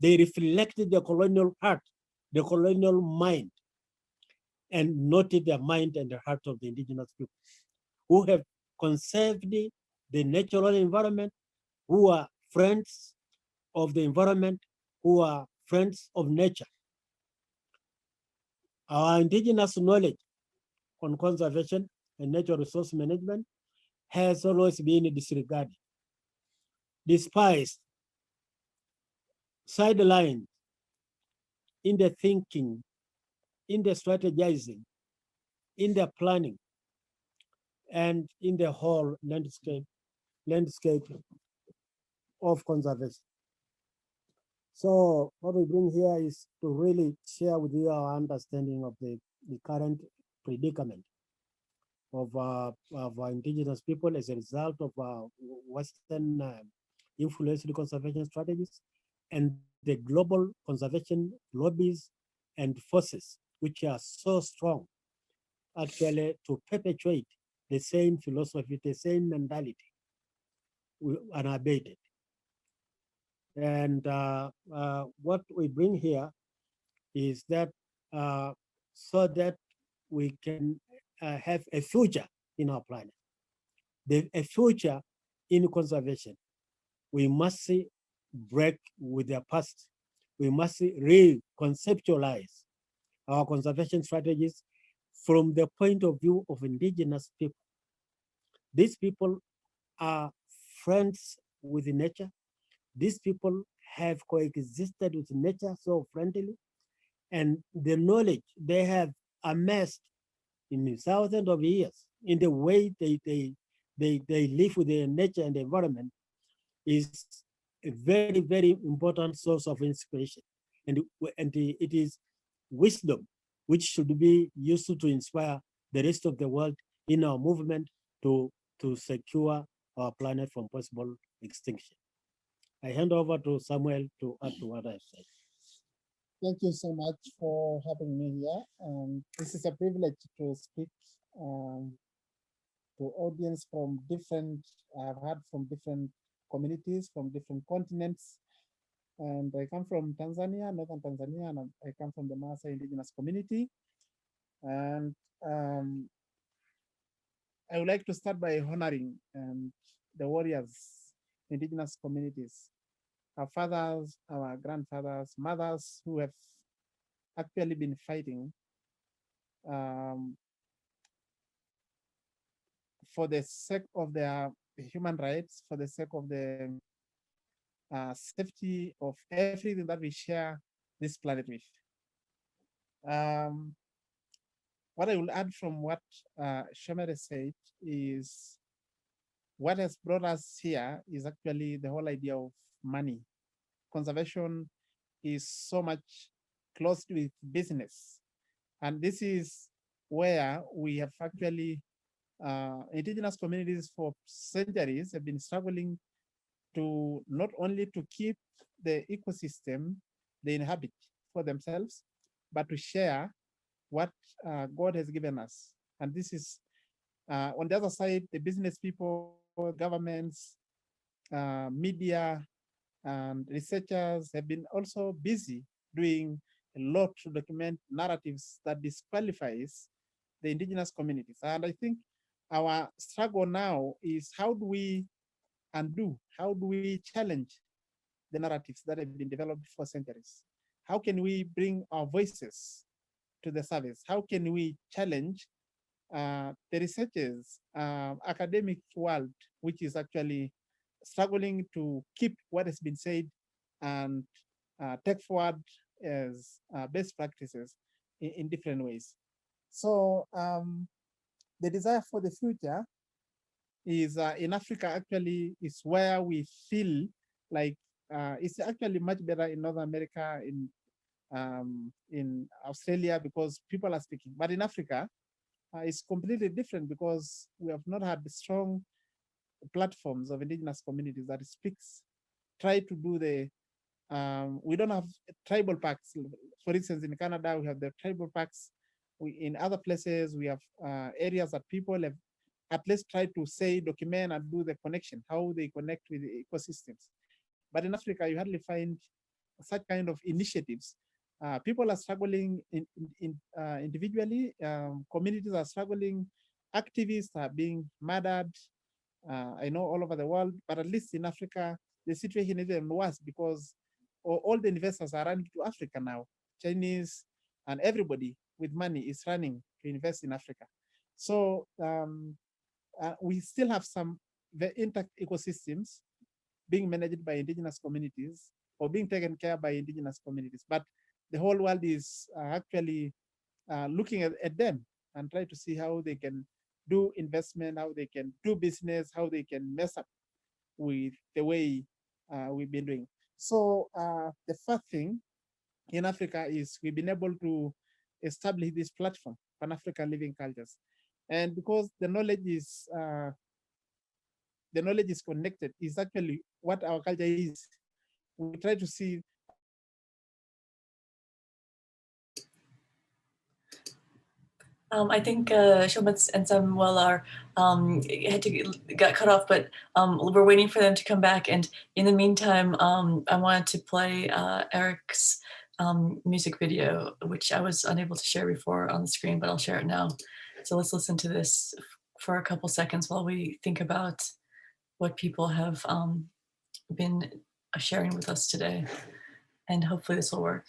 They reflect the colonial heart, the colonial mind, and not the mind and the heart of the indigenous people who have conserved the natural environment, who are friends of the environment, who are friends of nature. Our indigenous knowledge on conservation and natural resource management has always been disregarded, despised, sidelined in the thinking, in the strategizing, in the planning, and in the whole landscape of conservation. So what we bring here is to really share with you our understanding of the current predicament of our indigenous people as a result of Western influenced conservation strategies and the global conservation lobbies and forces, which are so strong actually to perpetuate the same philosophy, the same mentality unabated. And what we bring here is that so that we can have a future in our planet, a future in conservation. We must break with the past. We must reconceptualize our conservation strategies from the point of view of indigenous people. These people are friends with nature. These people have coexisted with nature so friendly, and the knowledge they have amassed in thousands of years in the way they live with the nature and the environment is a very, very important source of inspiration. And it is wisdom which should be used to inspire the rest of the world in our movement to secure our planet from possible extinction. I hand over to Samuel to add to what I've said. Thank you so much for having me here. This is a privilege to speak to audience from different, I've heard from different communities, from different continents. And I come from Tanzania, northern Tanzania, and I come from the Maasai indigenous community. And I would like to start by honoring the warriors, indigenous communities, our fathers, our grandfathers, mothers who have actually been fighting for the sake of their human rights, for the sake of the safety of everything that we share this planet with. What I will add from what Shomere said is what has brought us here is actually the whole idea of money. Conservation is so much close with business. And this is where we have actually, indigenous communities for centuries have been struggling to not only to keep the ecosystem they inhabit for themselves, but to share what God has given us. And this is, on the other side, the business people, governments, media, and researchers have been also busy doing a lot to document narratives that disqualifies the indigenous communities. And I think our struggle now is how do we challenge the narratives that have been developed for centuries? How can we bring our voices to the service? How can we challenge the researchers, academic world, which is actually struggling to keep what has been said and take forward as best practices in different ways. So the desire for the future is in Africa actually is where we feel like it's actually much better in North America, in Australia, because people are speaking. But in Africa, it's completely different because we have not had the strong platforms of indigenous communities that speaks, try to do the, we don't have tribal parks. For instance, in Canada, we have the tribal parks. In other places, we have areas that people have at least tried to say, document and do the connection, how they connect with the ecosystems. But in Africa, you hardly find such kind of initiatives. People are struggling individually, communities are struggling, activists are being murdered, I know all over the world, but at least in Africa, the situation is even worse because all the investors are running to Africa now. Chinese and everybody with money is running to invest in Africa. So we still have some very intact ecosystems being managed by indigenous communities or being taken care by indigenous communities. But the whole world is actually looking at them and try to see how they can do investment, how they can do business, how they can mess up with the way we've been doing. So the first thing in Africa is we've been able to establish this platform, Pan-African Living Cultures. And because the knowledge is connected, is actually what our culture is. We try to see. I think Shomats and Samuel are got cut off, but we're waiting for them to come back. And in the meantime, I wanted to play Eric's music video, which I was unable to share before on the screen, but I'll share it now. So let's listen to this for a couple seconds while we think about what people have been sharing with us today. And hopefully this will work.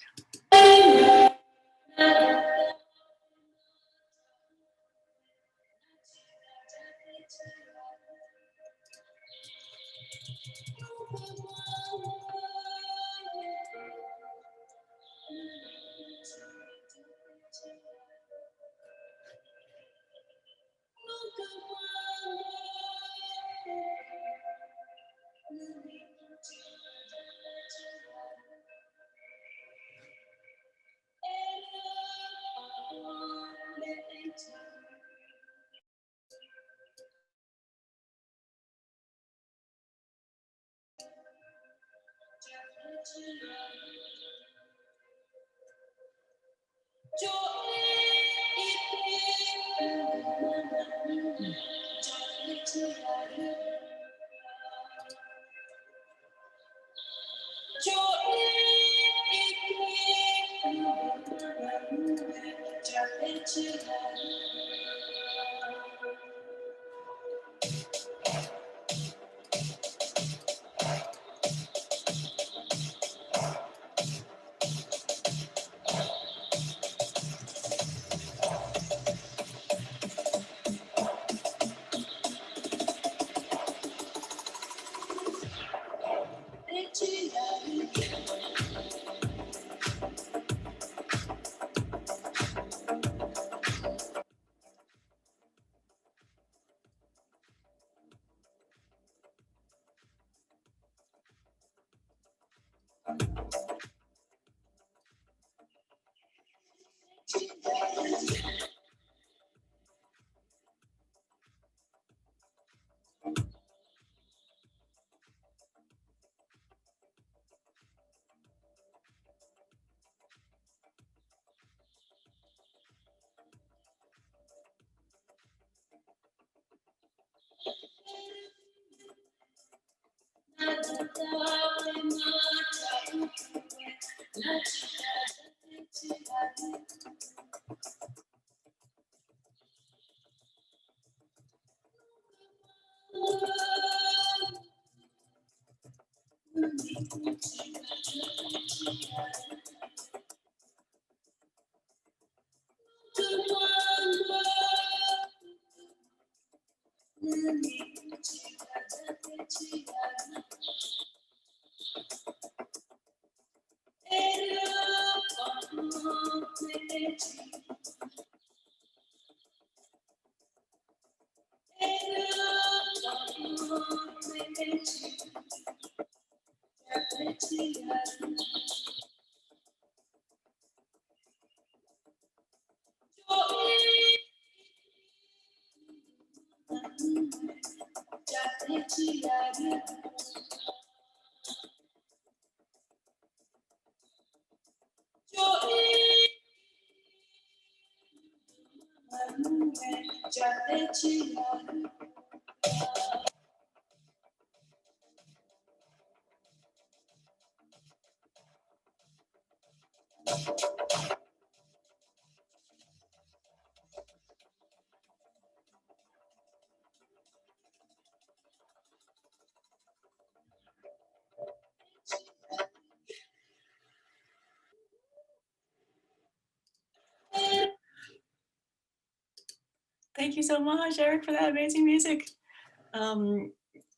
Thank you so much, Eric, for that amazing music.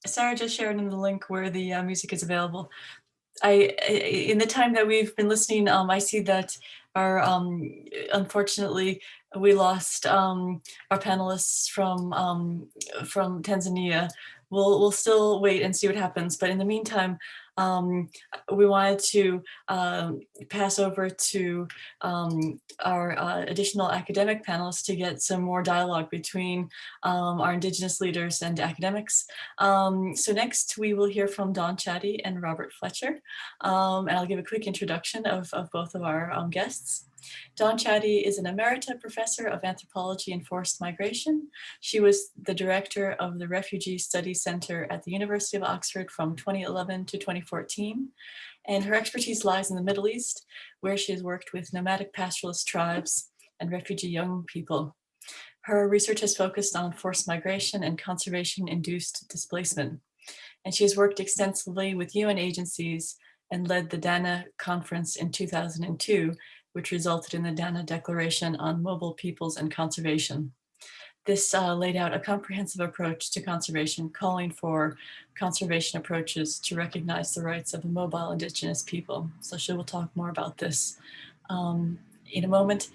Sarah just shared in the link where the music is available. In the time that we've been listening, I see that our unfortunately we lost our panelists from Tanzania. We'll still wait and see what happens. But in the meantime, we wanted to pass over to our additional academic panelists to get some more dialogue between our Indigenous leaders and academics. So next we will hear from Dawn Chatty and Robert Fletcher. And I'll give a quick introduction of both of our guests. Dawn Chatty is an emerita professor of anthropology and forced migration. She was the director of the Refugee Studies Center at the University of Oxford from 2011 to 2014. And her expertise lies in the Middle East, where she has worked with nomadic pastoralist tribes and refugee young people. Her research has focused on forced migration and conservation-induced displacement. And she has worked extensively with UN agencies and led the Dana Conference in 2002, which resulted in the Dana Declaration on Mobile Peoples and Conservation. This laid out a comprehensive approach to conservation, calling for conservation approaches to recognize the rights of the mobile Indigenous people. So she will talk more about this in a moment.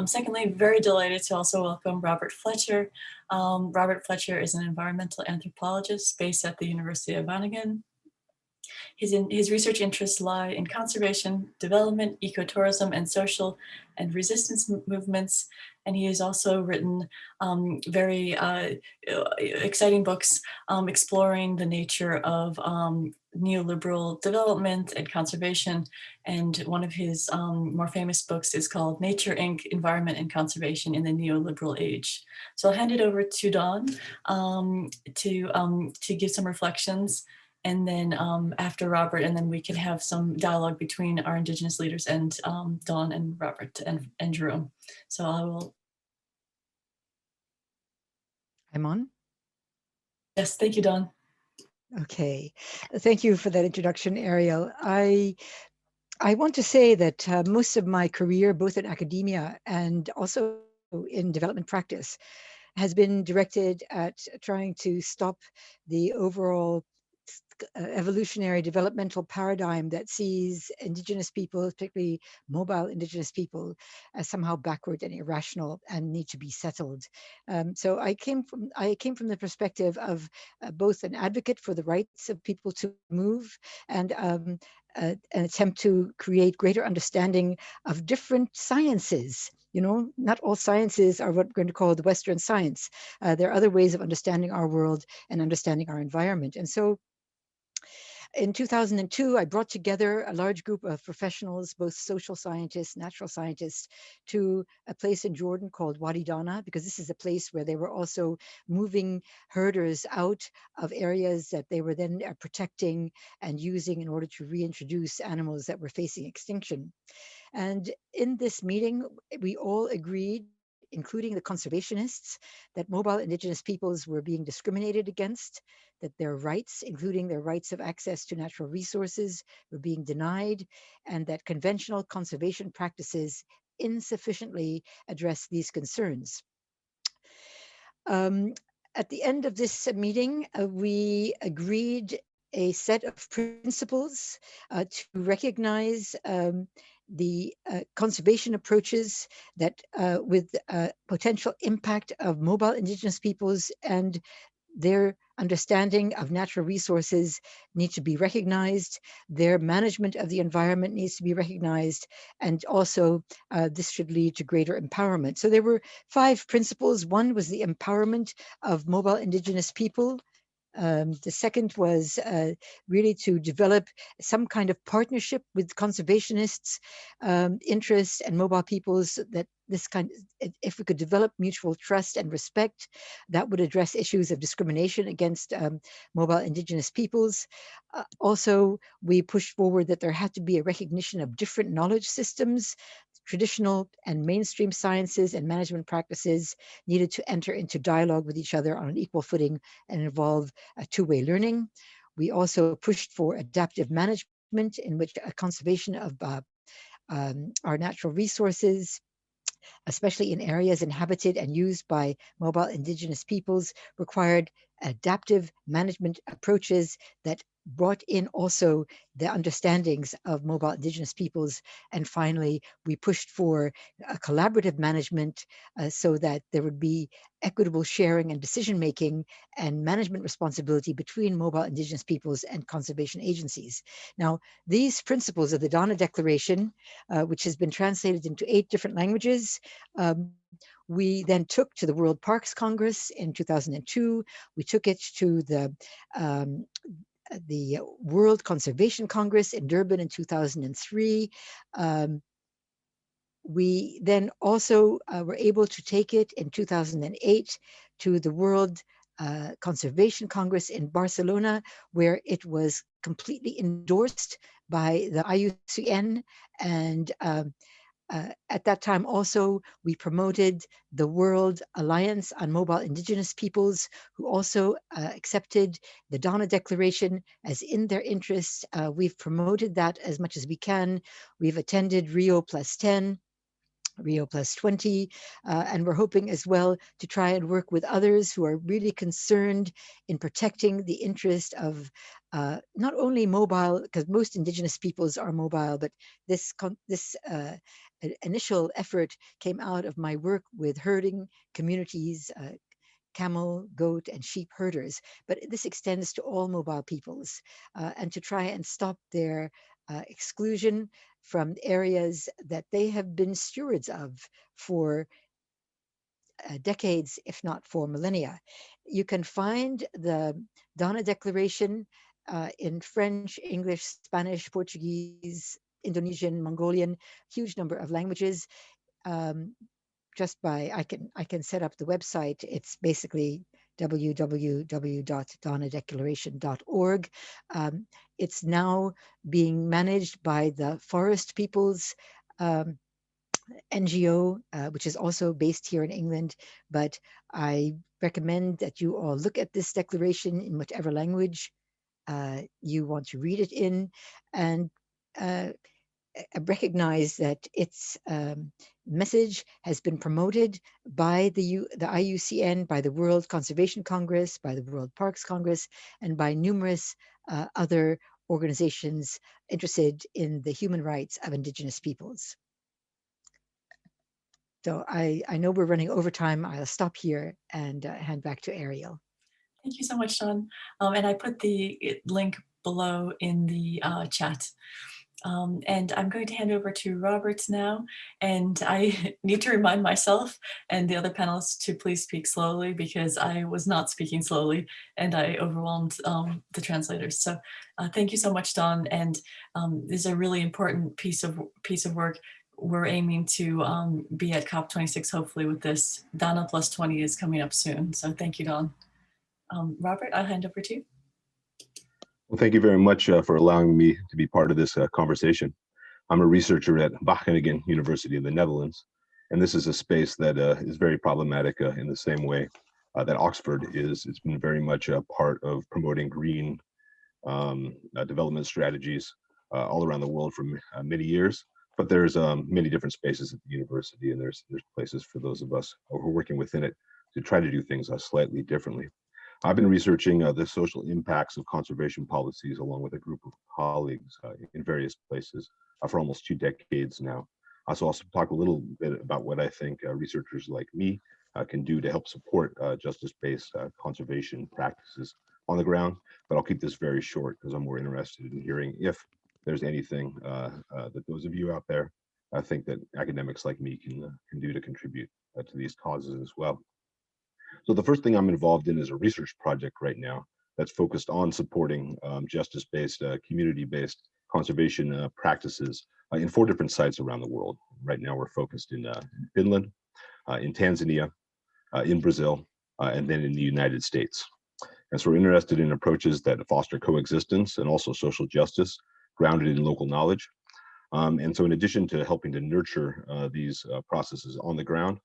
Secondly, very delighted to also welcome Robert Fletcher. Robert Fletcher is an environmental anthropologist based at the University of Wageningen. His research interests lie in conservation, development, ecotourism, and social and resistance movements. And he has also written very exciting books exploring the nature of neoliberal development and conservation. And one of his more famous books is called Nature, Inc., Environment and Conservation in the Neoliberal Age. So I'll hand it over to Dawn to give some reflections. And then after Robert, and then we can have some dialogue between our Indigenous leaders and Dawn and Robert and Jerome. So I will. I'm on? Yes, thank you, Dawn. Okay, thank you for that introduction, Ariel. I want to say that most of my career, both in academia and also in development practice, has been directed at trying to stop the overall evolutionary developmental paradigm that sees Indigenous people, particularly mobile Indigenous people, as somehow backward and irrational and need to be settled. So I came from the perspective of both an advocate for the rights of people to move and an attempt to create greater understanding of different sciences. You know, not all sciences are what we're going to call the Western science. There are other ways of understanding our world and understanding our environment. And so In 2002, I brought together a large group of professionals, both social scientists, natural scientists, to a place in Jordan called Wadi Dana, because this is a place where they were also moving herders out of areas that they were then protecting and using in order to reintroduce animals that were facing extinction. And in this meeting, we all agreed, including the conservationists, that mobile indigenous peoples were being discriminated against, that their rights, including their rights of access to natural resources, were being denied, and that conventional conservation practices insufficiently address these concerns. At the end of this meeting, we agreed a set of principles to recognize the conservation approaches that with potential impact of mobile indigenous peoples and their understanding of natural resources need to be recognized, their management of the environment needs to be recognized, and also this should lead to greater empowerment. So there were 5 principles. One was the empowerment of mobile indigenous people. The second was really to develop some kind of partnership with conservationists, interests, and mobile peoples, that if we could develop mutual trust and respect, that would address issues of discrimination against mobile indigenous peoples. Also, we pushed forward that there had to be a recognition of different knowledge systems. Traditional and mainstream sciences and management practices needed to enter into dialogue with each other on an equal footing and involve a two-way learning. We also pushed for adaptive management, in which a conservation of our natural resources, especially in areas inhabited and used by mobile indigenous peoples, required adaptive management approaches that brought in also the understandings of mobile indigenous peoples. And finally, we pushed for a collaborative management so that there would be equitable sharing and decision-making and management responsibility between mobile indigenous peoples and conservation agencies. Now, these principles of the Dana Declaration, which has been translated into 8 different languages, we then took to the World Parks Congress in 2002. We took it to the World Conservation Congress in Durban in 2003. We then also were able to take it in 2008 to the World Conservation Congress in Barcelona, where it was completely endorsed by the IUCN. And at that time also, we promoted the World Alliance on Mobile Indigenous Peoples, who also accepted the Dana Declaration as in their interests. We've promoted that as much as we can. We've attended Rio +10, Rio +20, and we're hoping as well to try and work with others who are really concerned in protecting the interest of not only mobile, because most indigenous peoples are mobile, but this initial effort came out of my work with herding communities, camel, goat, and sheep herders. But this extends to all mobile peoples, and to try and stop their exclusion from areas that they have been stewards of for decades, if not for millennia. You can find the Dana Declaration in French, English, Spanish, Portuguese, Indonesian, Mongolian, huge number of languages. Just by, I can set up the website. It's basically www.danadeclaration.org. It's now being managed by the Forest Peoples NGO, which is also based here in England. But I recommend that you all look at this declaration in whatever language you want to read it in, and recognize that its message has been promoted by the IUCN, by the World Conservation Congress, by the World Parks Congress, and by numerous other organizations interested in the human rights of indigenous peoples. So I know we're running over time. I'll stop here and hand back to Ariel. Thank you so much, Sean. And I put the link below in the chat. And I'm going to hand over to Robert now. And I need to remind myself and the other panelists to please speak slowly, because I was not speaking slowly and I overwhelmed the translators. So thank you so much, Dawn. And this is a really important piece of work. We're aiming to be at COP26, hopefully, with this. Donna Plus 20 is coming up soon. So thank you, Dawn. Robert, I'll hand over to you. Well, thank you very much for allowing me to be part of this conversation. I'm a researcher at Wageningen University in the Netherlands, and this is a space that is very problematic in the same way that Oxford is. It's been very much a part of promoting green development strategies all around the world for many years. But there's many different spaces at the university, and there's places for those of us who are working within it to try to do things slightly differently. I've been researching the social impacts of conservation policies along with a group of colleagues in various places for almost 2 decades now. So I'll talk a little bit about what I think researchers like me can do to help support justice-based conservation practices on the ground, but I'll keep this very short because I'm more interested in hearing if there's anything that those of you out there think that academics like me can do to contribute to these causes as well. So the first thing I'm involved in is a research project right now that's focused on supporting justice-based, community-based conservation practices in 4 different sites around the world. Right now we're focused in Finland, in Tanzania, in Brazil, and then in the United States. And so we're interested in approaches that foster coexistence and also social justice grounded in local knowledge. And so in addition to helping to nurture these processes on the ground,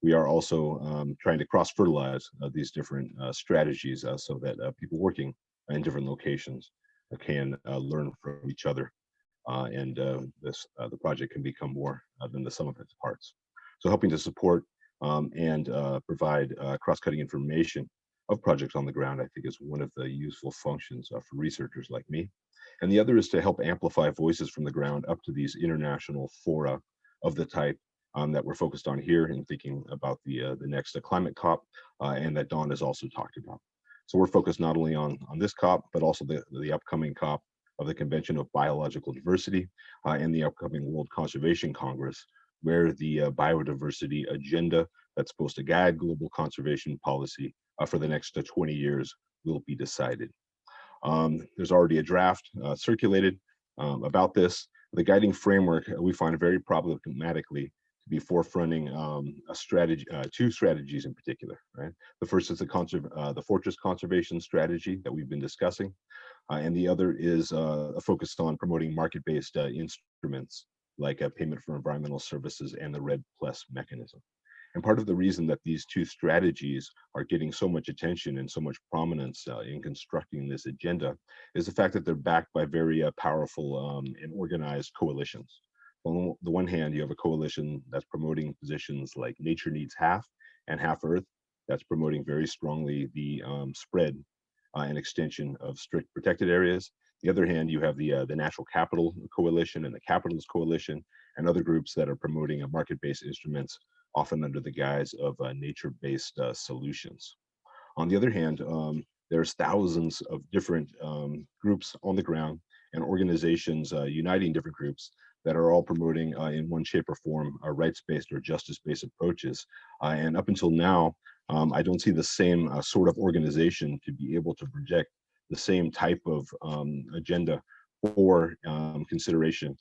we are also trying to cross-fertilize these different strategies so that people working in different locations can learn from each other. And the project can become more than the sum of its parts. So helping to support and provide cross-cutting information of projects on the ground, I think, is one of the useful functions for researchers like me. And the other is to help amplify voices from the ground up to these international fora of the type that we're focused on here and thinking about the next climate COP and that Dawn has also talked about. So we're focused not only on this COP, but also the upcoming COP of the Convention of Biological Diversity and the upcoming World Conservation Congress, where the biodiversity agenda that's supposed to guide global conservation policy for the next 20 years will be decided. There's already a draft circulated about this. The guiding framework we find very problematically to be forefronting a strategy, 2 strategies in particular. Right, the first is the fortress conservation strategy that we've been discussing, and the other is a focus on promoting market-based instruments like payment for environmental services and the REDD+ mechanism. And part of the reason that these 2 strategies are getting so much attention and so much prominence in constructing this agenda is the fact that they're backed by very powerful and organized coalitions. On the one hand, you have a coalition that's promoting positions like nature needs half and half Earth, that's promoting very strongly the spread and extension of strict protected areas. The other hand, you have the Natural Capital Coalition and the Capitalist Coalition and other groups that are promoting market-based instruments, often under the guise of nature-based solutions. On the other hand, there's thousands of different groups on the ground and organizations uniting different groups that are all promoting in one shape or form rights-based or justice-based approaches. And up until now, I don't see the same sort of organization to be able to project the same type of agenda for consideration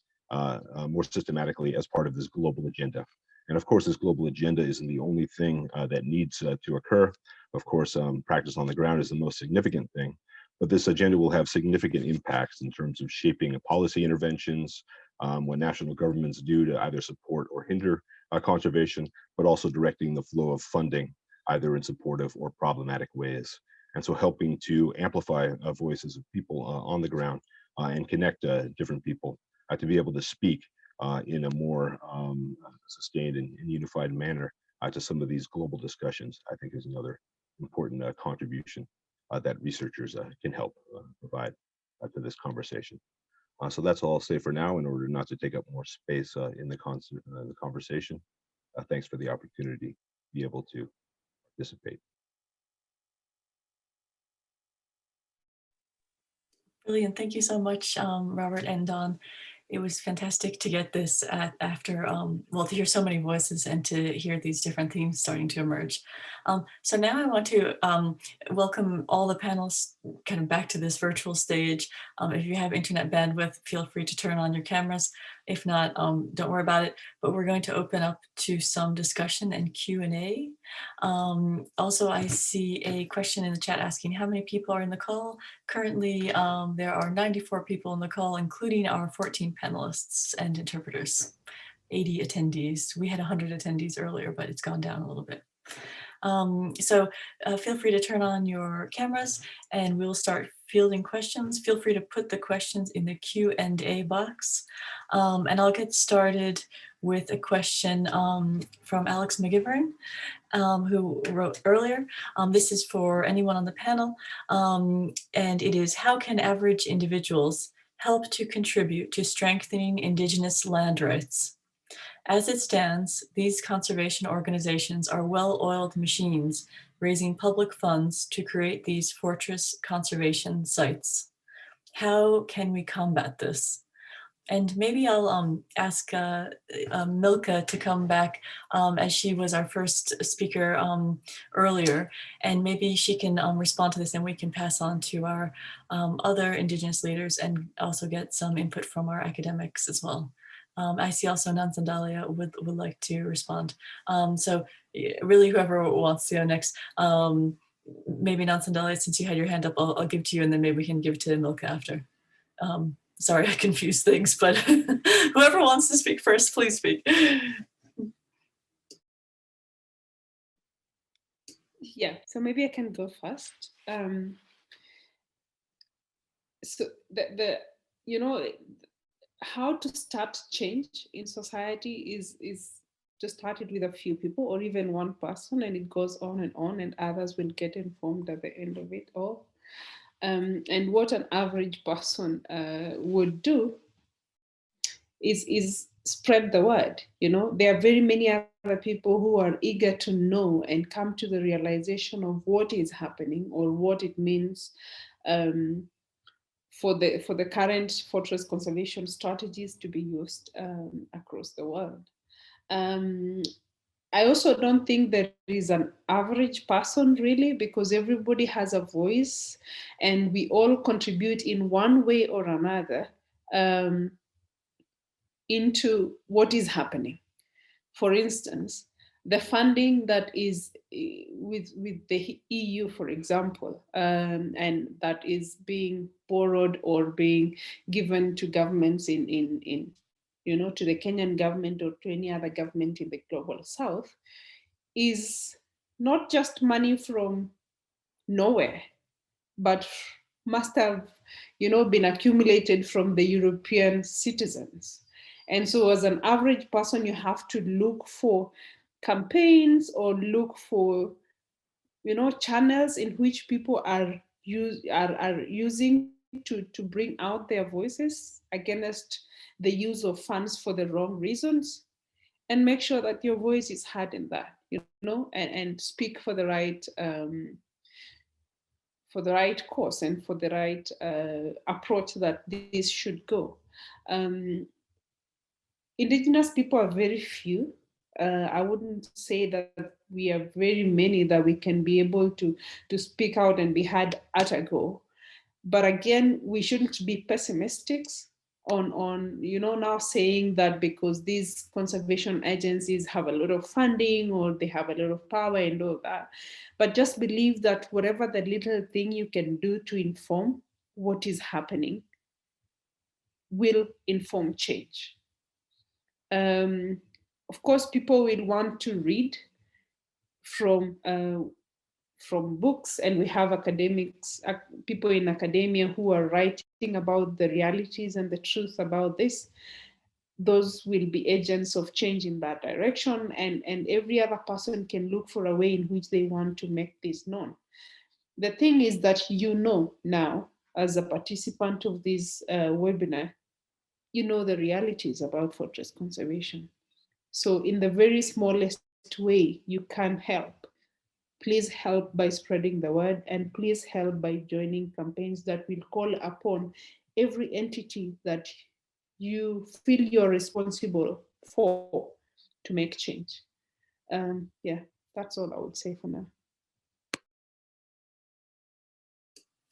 more systematically as part of this global agenda. And of course, this global agenda isn't the only thing that needs to occur. Of course, practice on the ground is the most significant thing, but this agenda will have significant impacts in terms of shaping policy interventions, what national governments do to either support or hinder conservation, but also directing the flow of funding, either in supportive or problematic ways. And so helping to amplify voices of people on the ground and connect different people to be able to speak in a more sustained and unified manner to some of these global discussions, I think is another important contribution that researchers can help provide to this conversation. So that's all I'll say for now in order not to take up more space in the conversation. Thanks for the opportunity to be able to participate. Brilliant. Thank you so much, Robert and Don. It was fantastic to get this after, well, to hear so many voices and to hear these different themes starting to emerge. So now I want to welcome all the panelists kind of back to this virtual stage. If you have internet bandwidth, feel free to turn on your cameras. If not, don't worry about it, but we're going to open up to some discussion and Q&A. Also, I see a question in the chat asking how many people are in the call. Currently, there are 94 people in the call, including our 14 panelists and interpreters, 80 attendees. We had 100 attendees earlier, but it's gone down a little bit. So feel free to turn on your cameras and we'll start fielding questions. Feel free to put the questions in the Q&A box. And I'll get started with a question from Alex McGivern, who wrote earlier. This is for anyone on the panel. And it is, how can average individuals help to contribute to strengthening Indigenous land rights? As it stands, these conservation organizations are well-oiled machines raising public funds to create these fortress conservation sites. How can we combat this? And maybe I'll ask Milka to come back as she was our first speaker earlier, and maybe she can respond to this and we can pass on to our other Indigenous leaders and also get some input from our academics as well. I see also Nansandalia would like to respond. So really whoever wants to go next, maybe Nansandalia, since you had your hand up, I'll give to you and then maybe we can give to Milka after. Sorry, I confused things, but whoever wants to speak first, please speak. Yeah, so maybe I can go first. So you know, how to start change in society is to start it with a few people or even one person, and it goes on and others will get informed at the end of it all. And what an average person would do is spread the word. You know, there are very many other people who are eager to know and come to the realization of what is happening or what it means for the current fortress conservation strategies to be used across the world. I also don't think there is an average person really, because everybody has a voice and we all contribute in one way or another into what is happening. For instance, the funding that is with the EU, for example, and that is being borrowed or being given to governments in you know, to the Kenyan government or to any other government in the global south, is not just money from nowhere, but must have, you know, been accumulated from the European citizens. And so as an average person, you have to look for campaigns or look for, you know, channels in which people are using to bring out their voices against the use of funds for the wrong reasons, and make sure that your voice is heard in that, you know, and speak for the right course and for the right approach that this should go. Indigenous people are very few. I wouldn't say that we are very many that we can be able to speak out and be heard at a go. But again, we shouldn't be pessimistic on you know, now saying that because these conservation agencies have a lot of funding or they have a lot of power and all that, but just believe that whatever the little thing you can do to inform what is happening will inform change. Of course, people will want to read from books, and we have academics, people in academia who are writing about the realities and the truth about this. Those will be agents of change in that direction, and every other person can look for a way in which they want to make this known. The thing is that, you know, now as a participant of this webinar, you know the realities about fortress conservation. So in the very smallest way, you can help please help by spreading the word, and please help by joining campaigns that will call upon every entity that you feel you're responsible for to make change. Yeah, that's all I would say for now.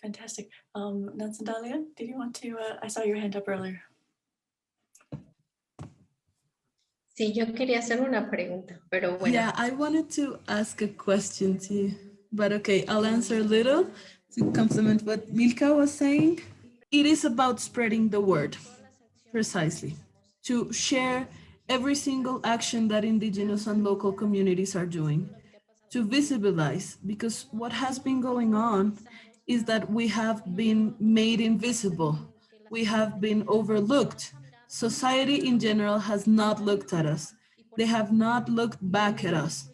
Fantastic. Nansandalia, did you want to, I saw your hand up earlier. Sí, yo quería hacer una pregunta, pero bueno. Yeah, I wanted to ask a question to you, but okay, I'll answer a little to complement what Milka was saying. It is about spreading the word, precisely, to share every single action that Indigenous and local communities are doing, to visibilize, because what has been going on is that we have been made invisible, we have been overlooked. Society in general has not looked at us. They have not looked back at us.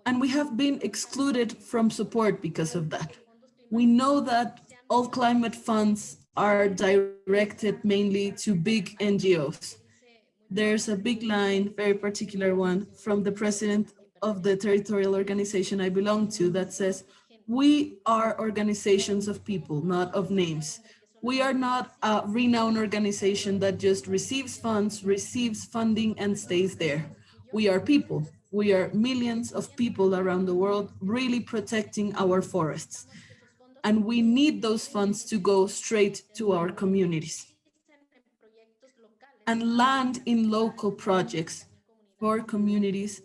And we have been excluded from support because of that. We know that all climate funds are directed mainly to big NGOs. There's a big line, very particular one, from the president of the territorial organization I belong to that says, we are organizations of people, not of names. We are not a renowned organization that just receives funds, receives funding, and stays there. We are people. We are millions of people around the world really protecting our forests. And we need those funds to go straight to our communities and land in local projects for communities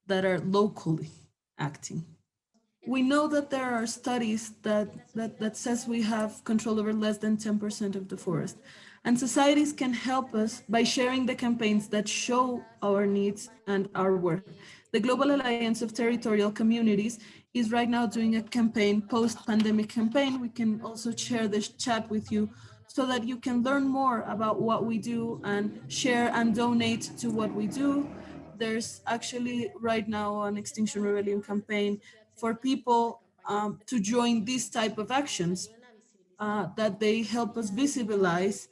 that are locally acting. We know that there are studies that says we have control over less than 10% of the forest. And societies can help us by sharing the campaigns that show our needs and our work. The Global Alliance of Territorial Communities is right now doing a campaign, post-pandemic campaign. We can also share this chat with you so that you can learn more about what we do and share and donate to what we do. There's actually right now an Extinction Rebellion campaign for people to join these type of actions that they help us visibilize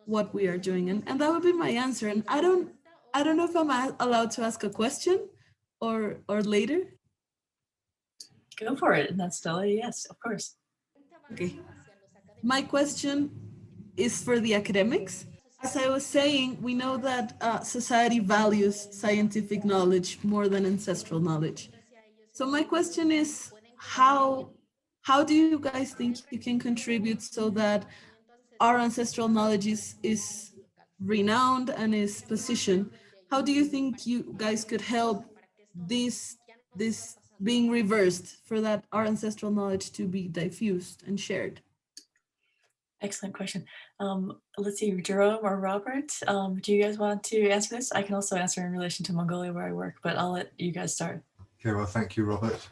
what we are doing. And that would be my answer. And I don't know if I'm allowed to ask a question or later. Go for it, Nansandalia. Yes, of course. Okay. My question is for the academics. As I was saying, we know that society values scientific knowledge more than ancestral knowledge. So my question is, how do you guys think you can contribute so that our ancestral knowledge is renowned and is positioned? How do you think you guys could help this being reversed for that our ancestral knowledge to be diffused and shared? Excellent question. Let's see, Jerome or Robert, do you guys want to answer this? I can also answer in relation to Mongolia where I work, but I'll let you guys start. Okay, well, thank you, Robert.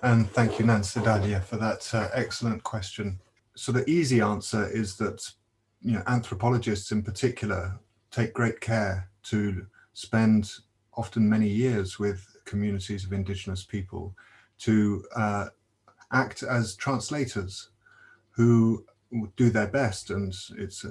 And thank you, Nansandalia, for that excellent question. So the easy answer is that, you know, anthropologists in particular take great care to spend often many years with communities of Indigenous people to act as translators who do their best, and it's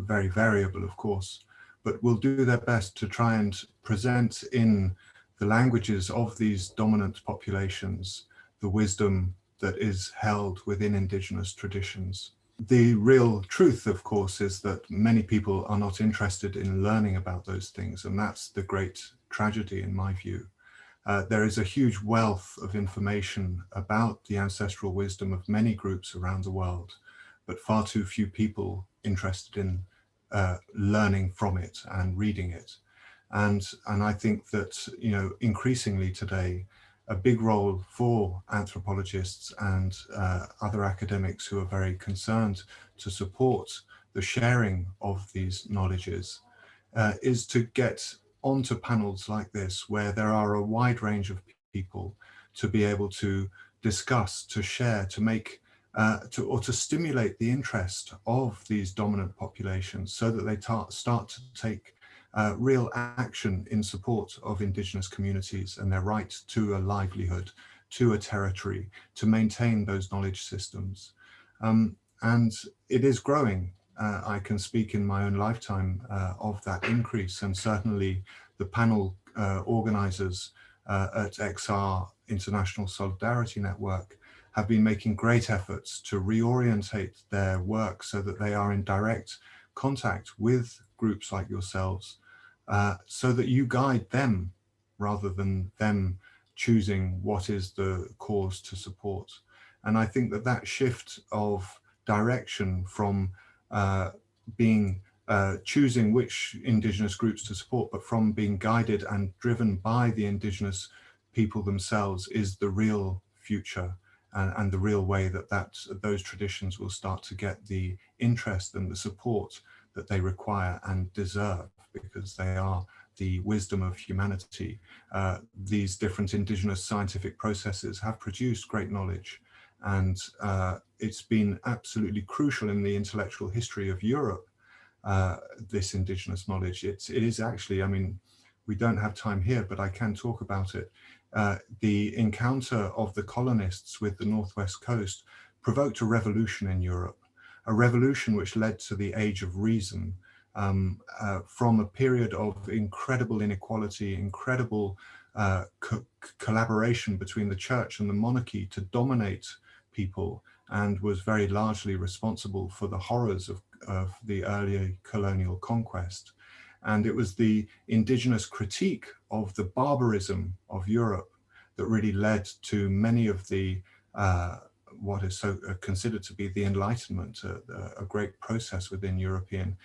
very variable, of course, but will do their best to try and present in the languages of these dominant populations the wisdom that is held within Indigenous traditions. The real truth, of course, is that many people are not interested in learning about those things, and that's the great tragedy in my view. There is a huge wealth of information about the ancestral wisdom of many groups around the world, but far too few people interested in learning from it and reading it. And I think that, you know, increasingly today, a big role for anthropologists and other academics who are very concerned to support the sharing of these knowledges is to get onto panels like this, where there are a wide range of people to be able to discuss, to share, to make, or to stimulate the interest of these dominant populations so that they start to take real action in support of Indigenous communities and their right to a livelihood, to a territory, to maintain those knowledge systems. And it is growing. I can speak in my own lifetime of that increase, and certainly the panel organizers at XR International Solidarity Network have been making great efforts to reorientate their work so that they are in direct contact with groups like yourselves, so that you guide them rather than them choosing what is the cause to support. And I think that that shift of direction from choosing which Indigenous groups to support, but from being guided and driven by the Indigenous people themselves is the real future, and the real way that those traditions will start to get the interest and the support that they require and deserve, because they are the wisdom of humanity. These different Indigenous scientific processes have produced great knowledge, and it's been absolutely crucial in the intellectual history of Europe, this Indigenous knowledge. It is actually, I mean, we don't have time here, but I can talk about it. The encounter of the colonists with the Northwest Coast provoked a revolution in Europe, a revolution which led to the Age of Reason, from a period of incredible inequality, incredible collaboration between the church and the monarchy to dominate people, and was very largely responsible for the horrors of the early colonial conquest. And it was the Indigenous critique of the barbarism of Europe that really led to many of the what is so considered to be the Enlightenment, a great process within European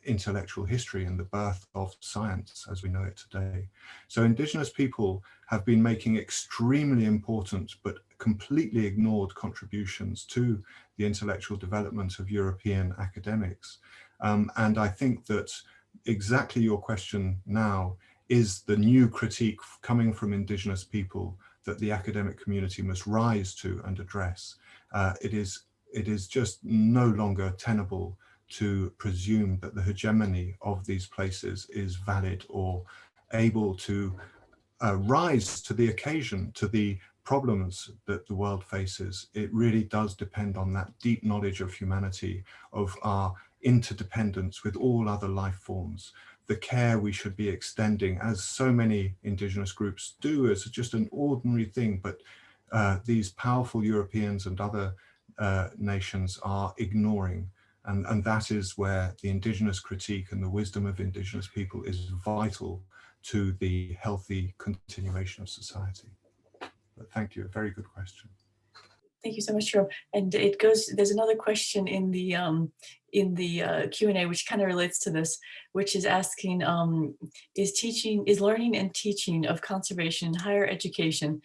intellectual history and the birth of science as we know it today. So Indigenous people have been making extremely important but completely ignored contributions to the intellectual development of European academics. And I think that exactly your question now is the new critique coming from Indigenous people that the academic community must rise to and address. It is just no longer tenable to presume that the hegemony of these places is valid or able to rise to the occasion, to the problems that the world faces. It really does depend on that deep knowledge of humanity, of our interdependence with all other life forms, the care we should be extending, as so many Indigenous groups do, as just an ordinary thing, but these powerful Europeans and other nations are ignoring. And that is where the Indigenous critique and the wisdom of Indigenous people is vital to the healthy continuation of society. But thank you, a very good question. Thank you so much, Jerome. And it goes, there's another question in the Q&A, which kind of relates to this, which is asking, is learning and teaching of conservation in higher education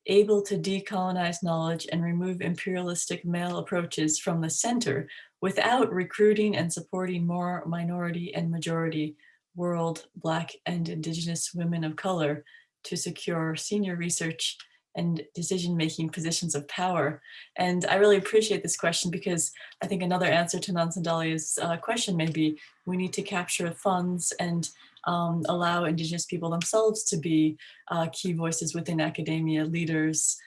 able to decolonize knowledge and remove imperialistic male approaches from the center without recruiting and supporting more minority and majority world, Black and Indigenous women of color to secure senior research and decision-making positions of power? And I really appreciate this question, because I think another answer to Nansandalia's question may be, we need to capture funds and allow Indigenous people themselves to be key voices within academia, leaders,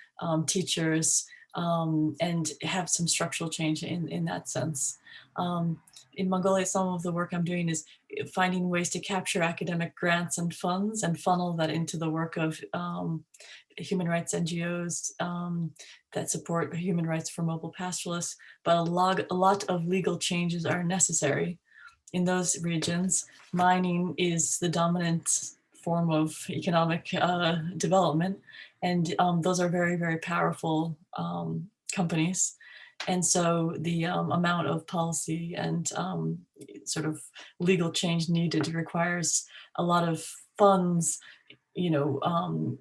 teachers, and have some structural change in that sense. In Mongolia, some of the work I'm doing is finding ways to capture academic grants and funds and funnel that into the work of human rights NGOs that support human rights for mobile pastoralists. But a lot of legal changes are necessary in those regions. Mining is the dominant form of economic development, and those are very, very powerful companies. And so the amount of policy and sort of legal change needed requires a lot of funds, you know,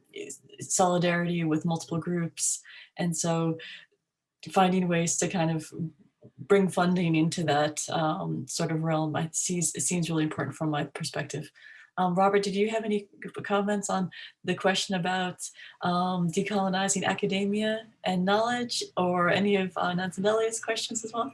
solidarity with multiple groups. And so finding ways to kind of bring funding into that sort of realm, it seems really important from my perspective. Robert, did you have any comments on the question about decolonizing academia and knowledge, or any of Nansandalia's questions as well?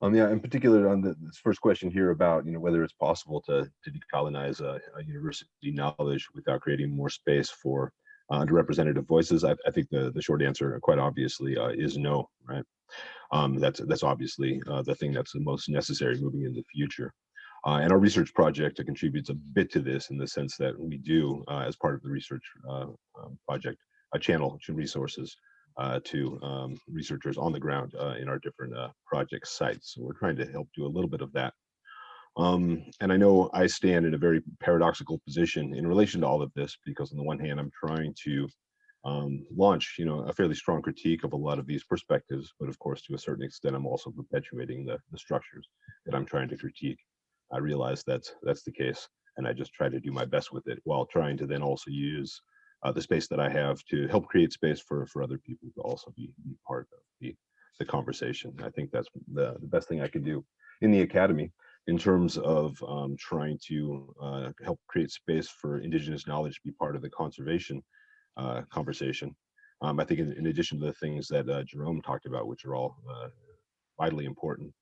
Yeah, in particular on this first question here about, you know, whether it's possible to decolonize a university knowledge without creating more space for underrepresented voices. I think the short answer, quite obviously, is no, right? That's obviously the thing that's the most necessary moving into the future. And our research project contributes a bit to this in the sense that we do, as part of the research project, channel resources to researchers on the ground in our different project sites. So we're trying to help do a little bit of that. And I know I stand in a very paradoxical position in relation to all of this, because on the one hand, I'm trying to launch, a fairly strong critique of a lot of these perspectives, but of course, to a certain extent, I'm also perpetuating the structures that I'm trying to critique. I realize that's the case, and I just try to do my best with it while trying to then also use the space that I have to help create space for other people to also be part of the conversation. I think that's the best thing I can do in the academy in terms of trying to help create space for Indigenous knowledge to be part of the conservation conversation. I think in addition to the things that Jerome talked about, which are all vitally important,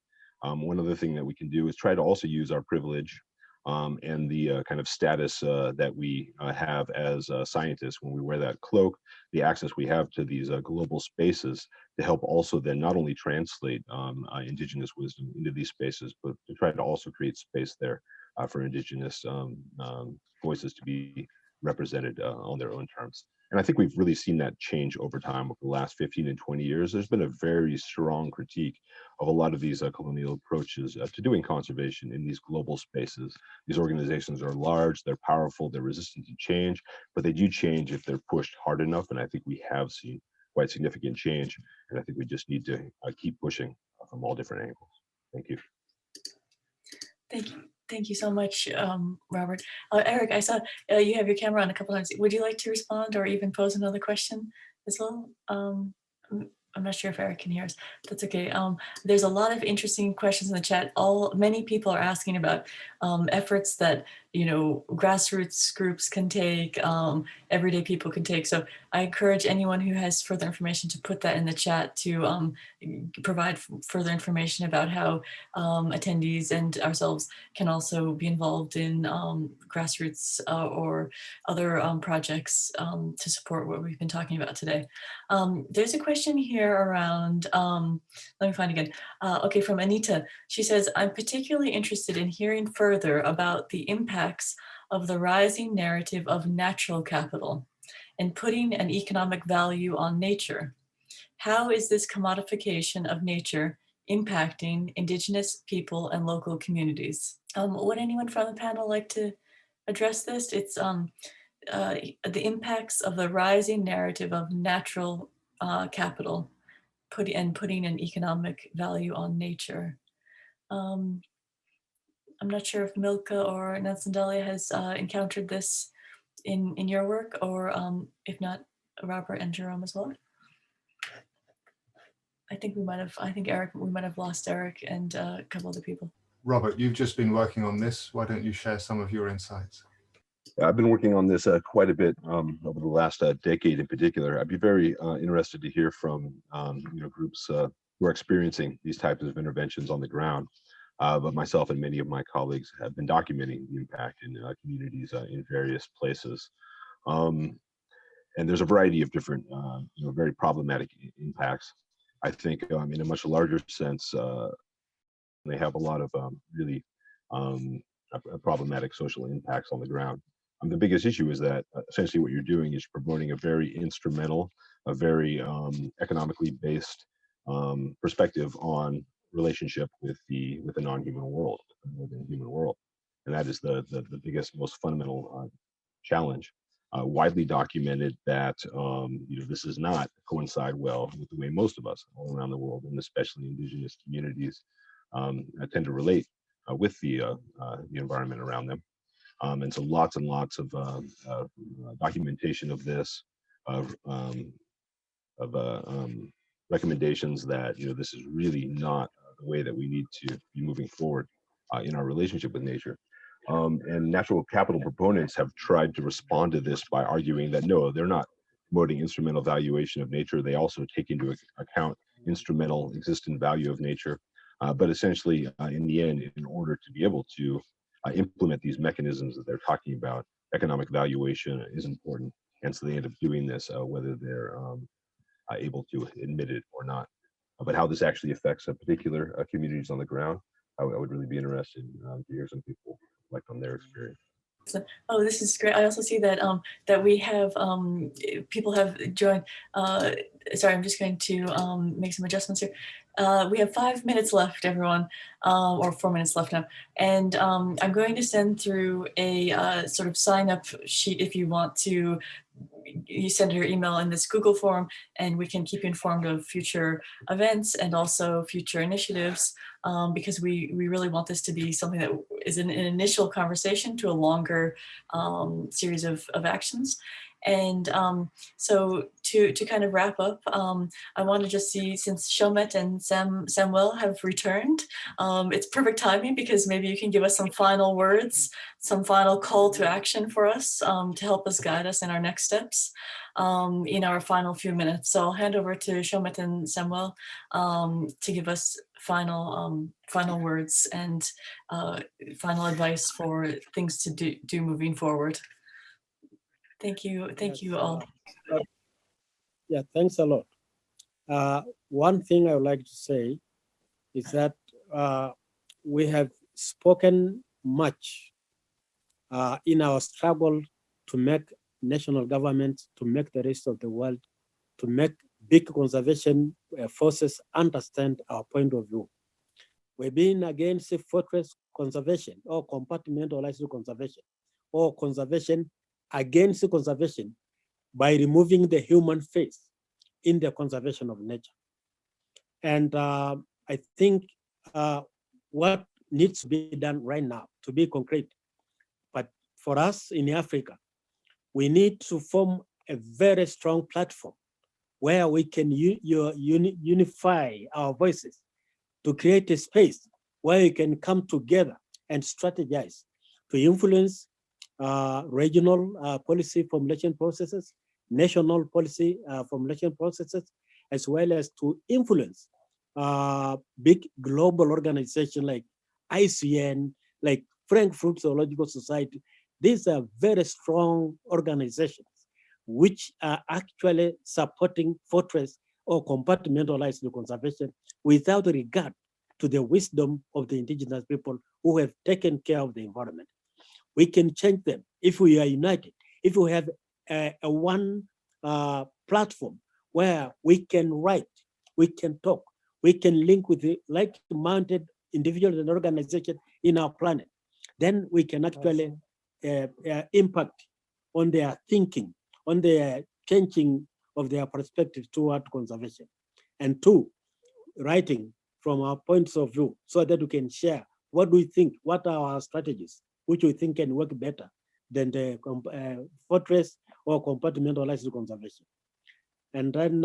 one other thing that we can do is try to also use our privilege and the kind of status that we have as scientists when we wear that cloak, the access we have to these global spaces to help also then not only translate Indigenous wisdom into these spaces, but to try to also create space there for Indigenous voices to be represented on their own terms. And I think we've really seen that change over time over the last 15 and 20 years. There's been a very strong critique of a lot of these colonial approaches to doing conservation in these global spaces. These organizations are large, they're powerful, they're resistant to change, but they do change if they're pushed hard enough. And I think we have seen quite significant change. And I think we just need to keep pushing from all different angles. Thank you. Thank you. Thank you so much, Robert. Eric, I saw you have your camera on a couple times. Would you like to respond or even pose another question as well? I'm not sure if Eric can hear us. That's okay. There's a lot of interesting questions in the chat. Many people are asking about efforts that grassroots groups can take, everyday people can take. So I encourage anyone who has further information to put that in the chat to provide further information about how attendees and ourselves can also be involved in grassroots or other projects to support what we've been talking about today. There's a question here around, let me find again. Okay, from Anita. She says, I'm particularly interested in hearing further about the impacts of the rising narrative of natural capital and putting an economic value on nature. How is this commodification of nature impacting Indigenous people and local communities? Would anyone from the panel like to address this? It's the impacts of the rising narrative of natural capital putting an economic value on nature. I'm not sure if Milka or Natsandalia has encountered this in your work, or if not, Robert and Jerome as well. I think Eric, we might have lost Eric and a couple other people. Robert, you've just been working on this. Why don't you share some of your insights? I've been working on this quite a bit over the last decade in particular. I'd be very interested to hear from groups who are experiencing these types of interventions on the ground. But myself and many of my colleagues have been documenting the impact in communities in various places. And there's a variety of different, very problematic impacts. I think in a much larger sense, they have a lot of really problematic social impacts on the ground. The biggest issue is that essentially what you're doing is promoting a very instrumental, a very economically based perspective on relationship with the non-human world, with the human world, and that is the biggest, most fundamental challenge. Widely documented that this does not coincide well with the way most of us all around the world, and especially Indigenous communities, tend to relate with the environment around them. And so lots and lots of documentation of this, of recommendations that this is really not the way that we need to be moving forward in our relationship with nature. And natural capital proponents have tried to respond to this by arguing that no, they're not promoting instrumental valuation of nature. They also take into account instrumental existent value of nature. But essentially, in the end, in order to be able to implement these mechanisms that they're talking about, economic valuation is important. And so they end up doing this, whether they're able to admit it or not. But how this actually affects particular communities on the ground, I would really be interested to hear some people reflect on their experience. Oh, this is great. I also see that that we have people have joined. Sorry, I'm just going to make some adjustments here. We have 5 minutes left, everyone, or 4 minutes left now. And I'm going to send through a sort of sign up sheet if you want to. You send your email in this Google form, and we can keep you informed of future events and also future initiatives, because we really want this to be something that is an initial conversation to a longer series of actions. And so to kind of wrap up, I want to just see, since Shomet and Samuel have returned, it's perfect timing because maybe you can give us some final words, some final call to action for us to help us guide us in our next steps in our final few minutes. So I'll hand over to Shomet and Samuel to give us final words and final advice for things to do moving forward. Thank you all. Yeah, thanks a lot. One thing I would like to say is that we have spoken much in our struggle to make national governments, to make the rest of the world, to make big conservation forces understand our point of view. We've been against fortress conservation or compartmentalized conservation, or conservation against conservation by removing the human face in the conservation of nature. And I think what needs to be done right now, to be concrete, but for us in Africa, we need to form a very strong platform where we can unify our voices to create a space where we can come together and strategize to influence regional policy formulation processes, national policy formulation processes, as well as to influence big global organizations like ICN, like Frankfurt Zoological Society. These are very strong organizations which are actually supporting fortress or compartmentalized conservation without regard to the wisdom of the indigenous people who have taken care of the environment. We can change them if we are united, if we have a one platform where we can write, we can talk, we can link with the like-minded individuals and organizations in our planet. Then we can actually impact on their thinking, on their changing of their perspective toward conservation. And two, writing from our points of view so that we can share what we think, what are our strategies, which we think can work better than the fortress or compartmentalized conservation. And then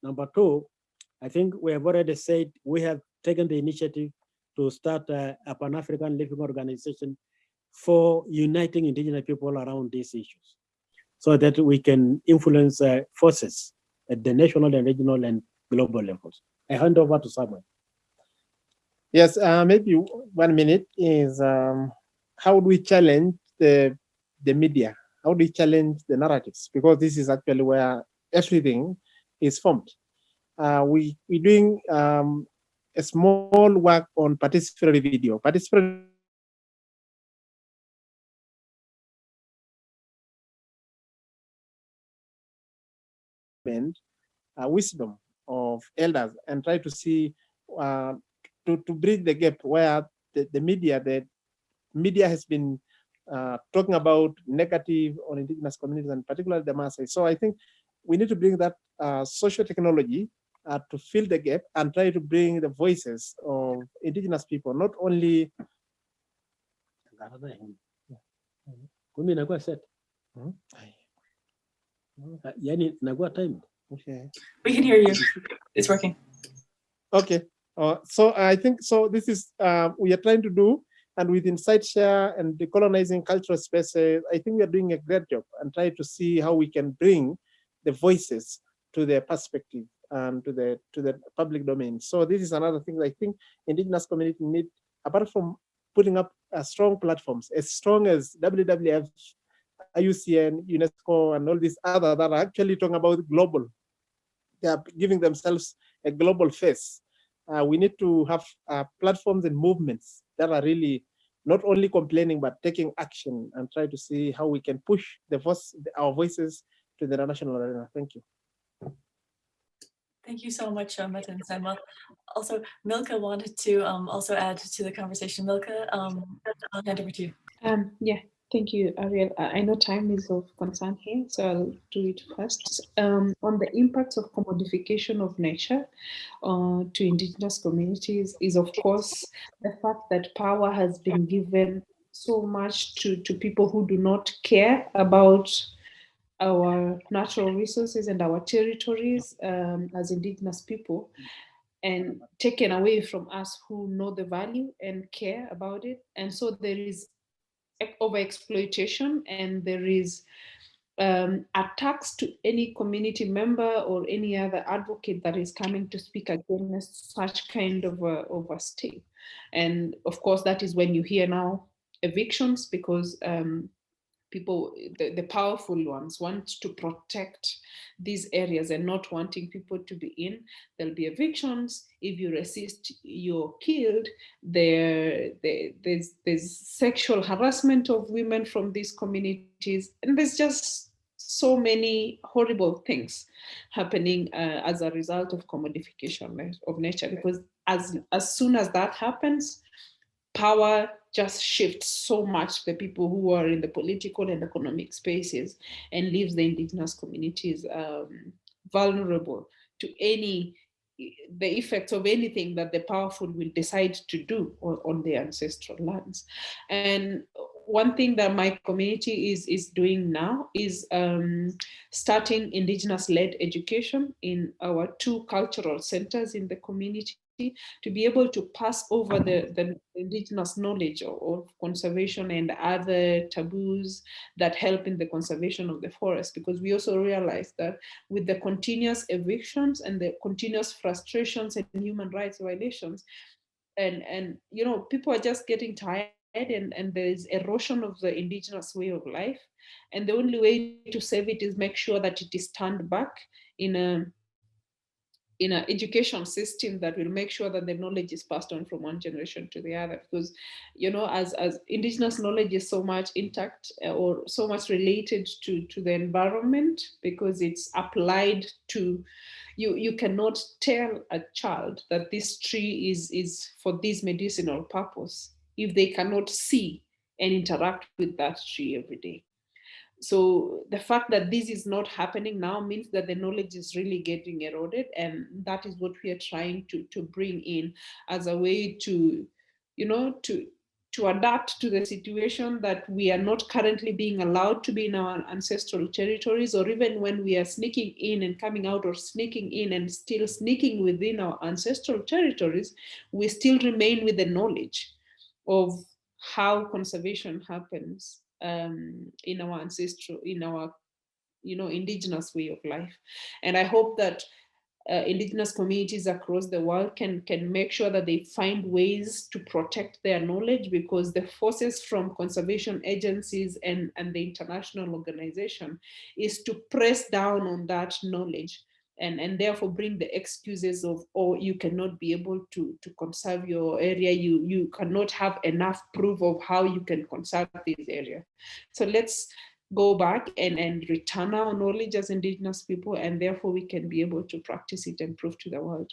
number two, I think we have already said we have taken the initiative to start a Pan-African Living Organization for uniting indigenous people around these issues so that we can influence forces at the national and regional and global levels. I hand over to Samuel. Yes, maybe 1 minute is how do we challenge the media? How do we challenge the narratives? Because this is actually where everything is formed. We're doing a small work on participatory video. Participatory wisdom of elders and try to see to bridge the gap where the media has been talking about negative on indigenous communities and particularly the Maasai. So I think we need to bring that social technology to fill the gap and try to bring the voices of indigenous people, not only. Okay. We can hear you. It's working. Okay. So I think so. This is we are trying to do, and with Insight Share and decolonizing cultural spaces, I think we are doing a great job and try to see how we can bring the voices to their perspective and to the public domain. So this is another thing I think indigenous community need, apart from putting up strong platforms as strong as WWF, IUCN, UNESCO, and all these other that are actually talking about global. They are giving themselves a global face. we need to have platforms and movements that are really not only complaining, but taking action and try to see how we can push our voices to the international arena. Thank you. Thank you so much, Meta and Selma. Also, Milka wanted to also add to the conversation. Milka, I'll hand over to you. Yeah, thank you, Ariel. I know time is of concern here, so I'll do it first. On the impacts of commodification of nature to indigenous communities is, of course, the fact that power has been given so much to people who do not care about our natural resources and our territories as indigenous people, and taken away from us who know the value and care about it. And so there is overexploitation, and there is attacks to any community member or any other advocate that is coming to speak against such kind of a stay. And of course, that is when you hear now evictions, because people, the powerful ones, want to protect these areas and not wanting people to be in. There'll be evictions. If you resist, you're killed. There's sexual harassment of women from these communities, and there's just so many horrible things happening as a result of commodification of nature. Because as soon as that happens, power just shifts so much the people who are in the political and economic spaces, and leaves the indigenous communities vulnerable to the effects of anything that the powerful will decide to do on their ancestral lands. And one thing that my community is doing now is starting indigenous-led education in our 2 cultural centers in the community, to be able to pass over the indigenous knowledge of conservation and other taboos that help in the conservation of the forest. Because we also realize that with the continuous evictions and the continuous frustrations and human rights violations, and you know, people are just getting tired, and there is erosion of the indigenous way of life. And the only way to save it is make sure that it is turned back in an education system that will make sure that the knowledge is passed on from one generation to the other. Because, you know, as indigenous knowledge is so much intact or so much related to the environment, because it's applied to, you cannot tell a child that this tree is for this medicinal purpose if they cannot see and interact with that tree every day. So the fact that this is not happening now means that the knowledge is really getting eroded, and that is what we are trying to bring in as a way to, you know, to adapt to the situation that we are not currently being allowed to be in our ancestral territories, or even when we are sneaking in and coming out, or sneaking in and still sneaking within our ancestral territories, we still remain with the knowledge of how conservation happens in our ancestral, in our, you know, indigenous way of life. And I hope that indigenous communities across the world can make sure that they find ways to protect their knowledge, because the forces from conservation agencies and the international organization is to press down on that knowledge, and therefore bring the excuses of, oh, you cannot be able to conserve your area, you cannot have enough proof of how you can conserve this area. So let's go back and return our knowledge as indigenous people, and therefore we can be able to practice it and prove to the world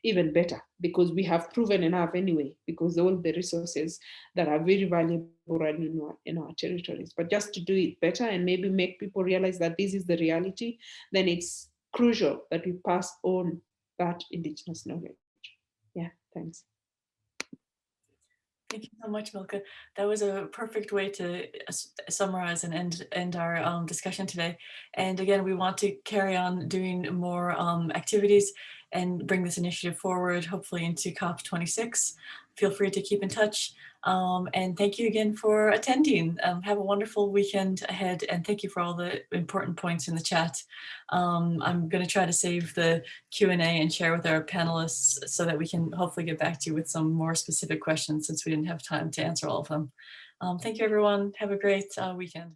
even better, because we have proven enough anyway, because all the resources that are very valuable right in our territories. But just to do it better and maybe make people realize that this is the reality, then it's crucial that we pass on that indigenous knowledge. Yeah, thanks. Thank you so much, Milka. That was a perfect way to summarize and end our discussion today. And again, we want to carry on doing more activities and bring this initiative forward, hopefully into COP26. Feel free to keep in touch. And thank you again for attending. Have a wonderful weekend ahead, and thank you for all the important points in the chat. I'm going to try to save the Q&A and share with our panelists so that we can hopefully get back to you with some more specific questions, since we didn't have time to answer all of them. Thank you, everyone. Have a great weekend.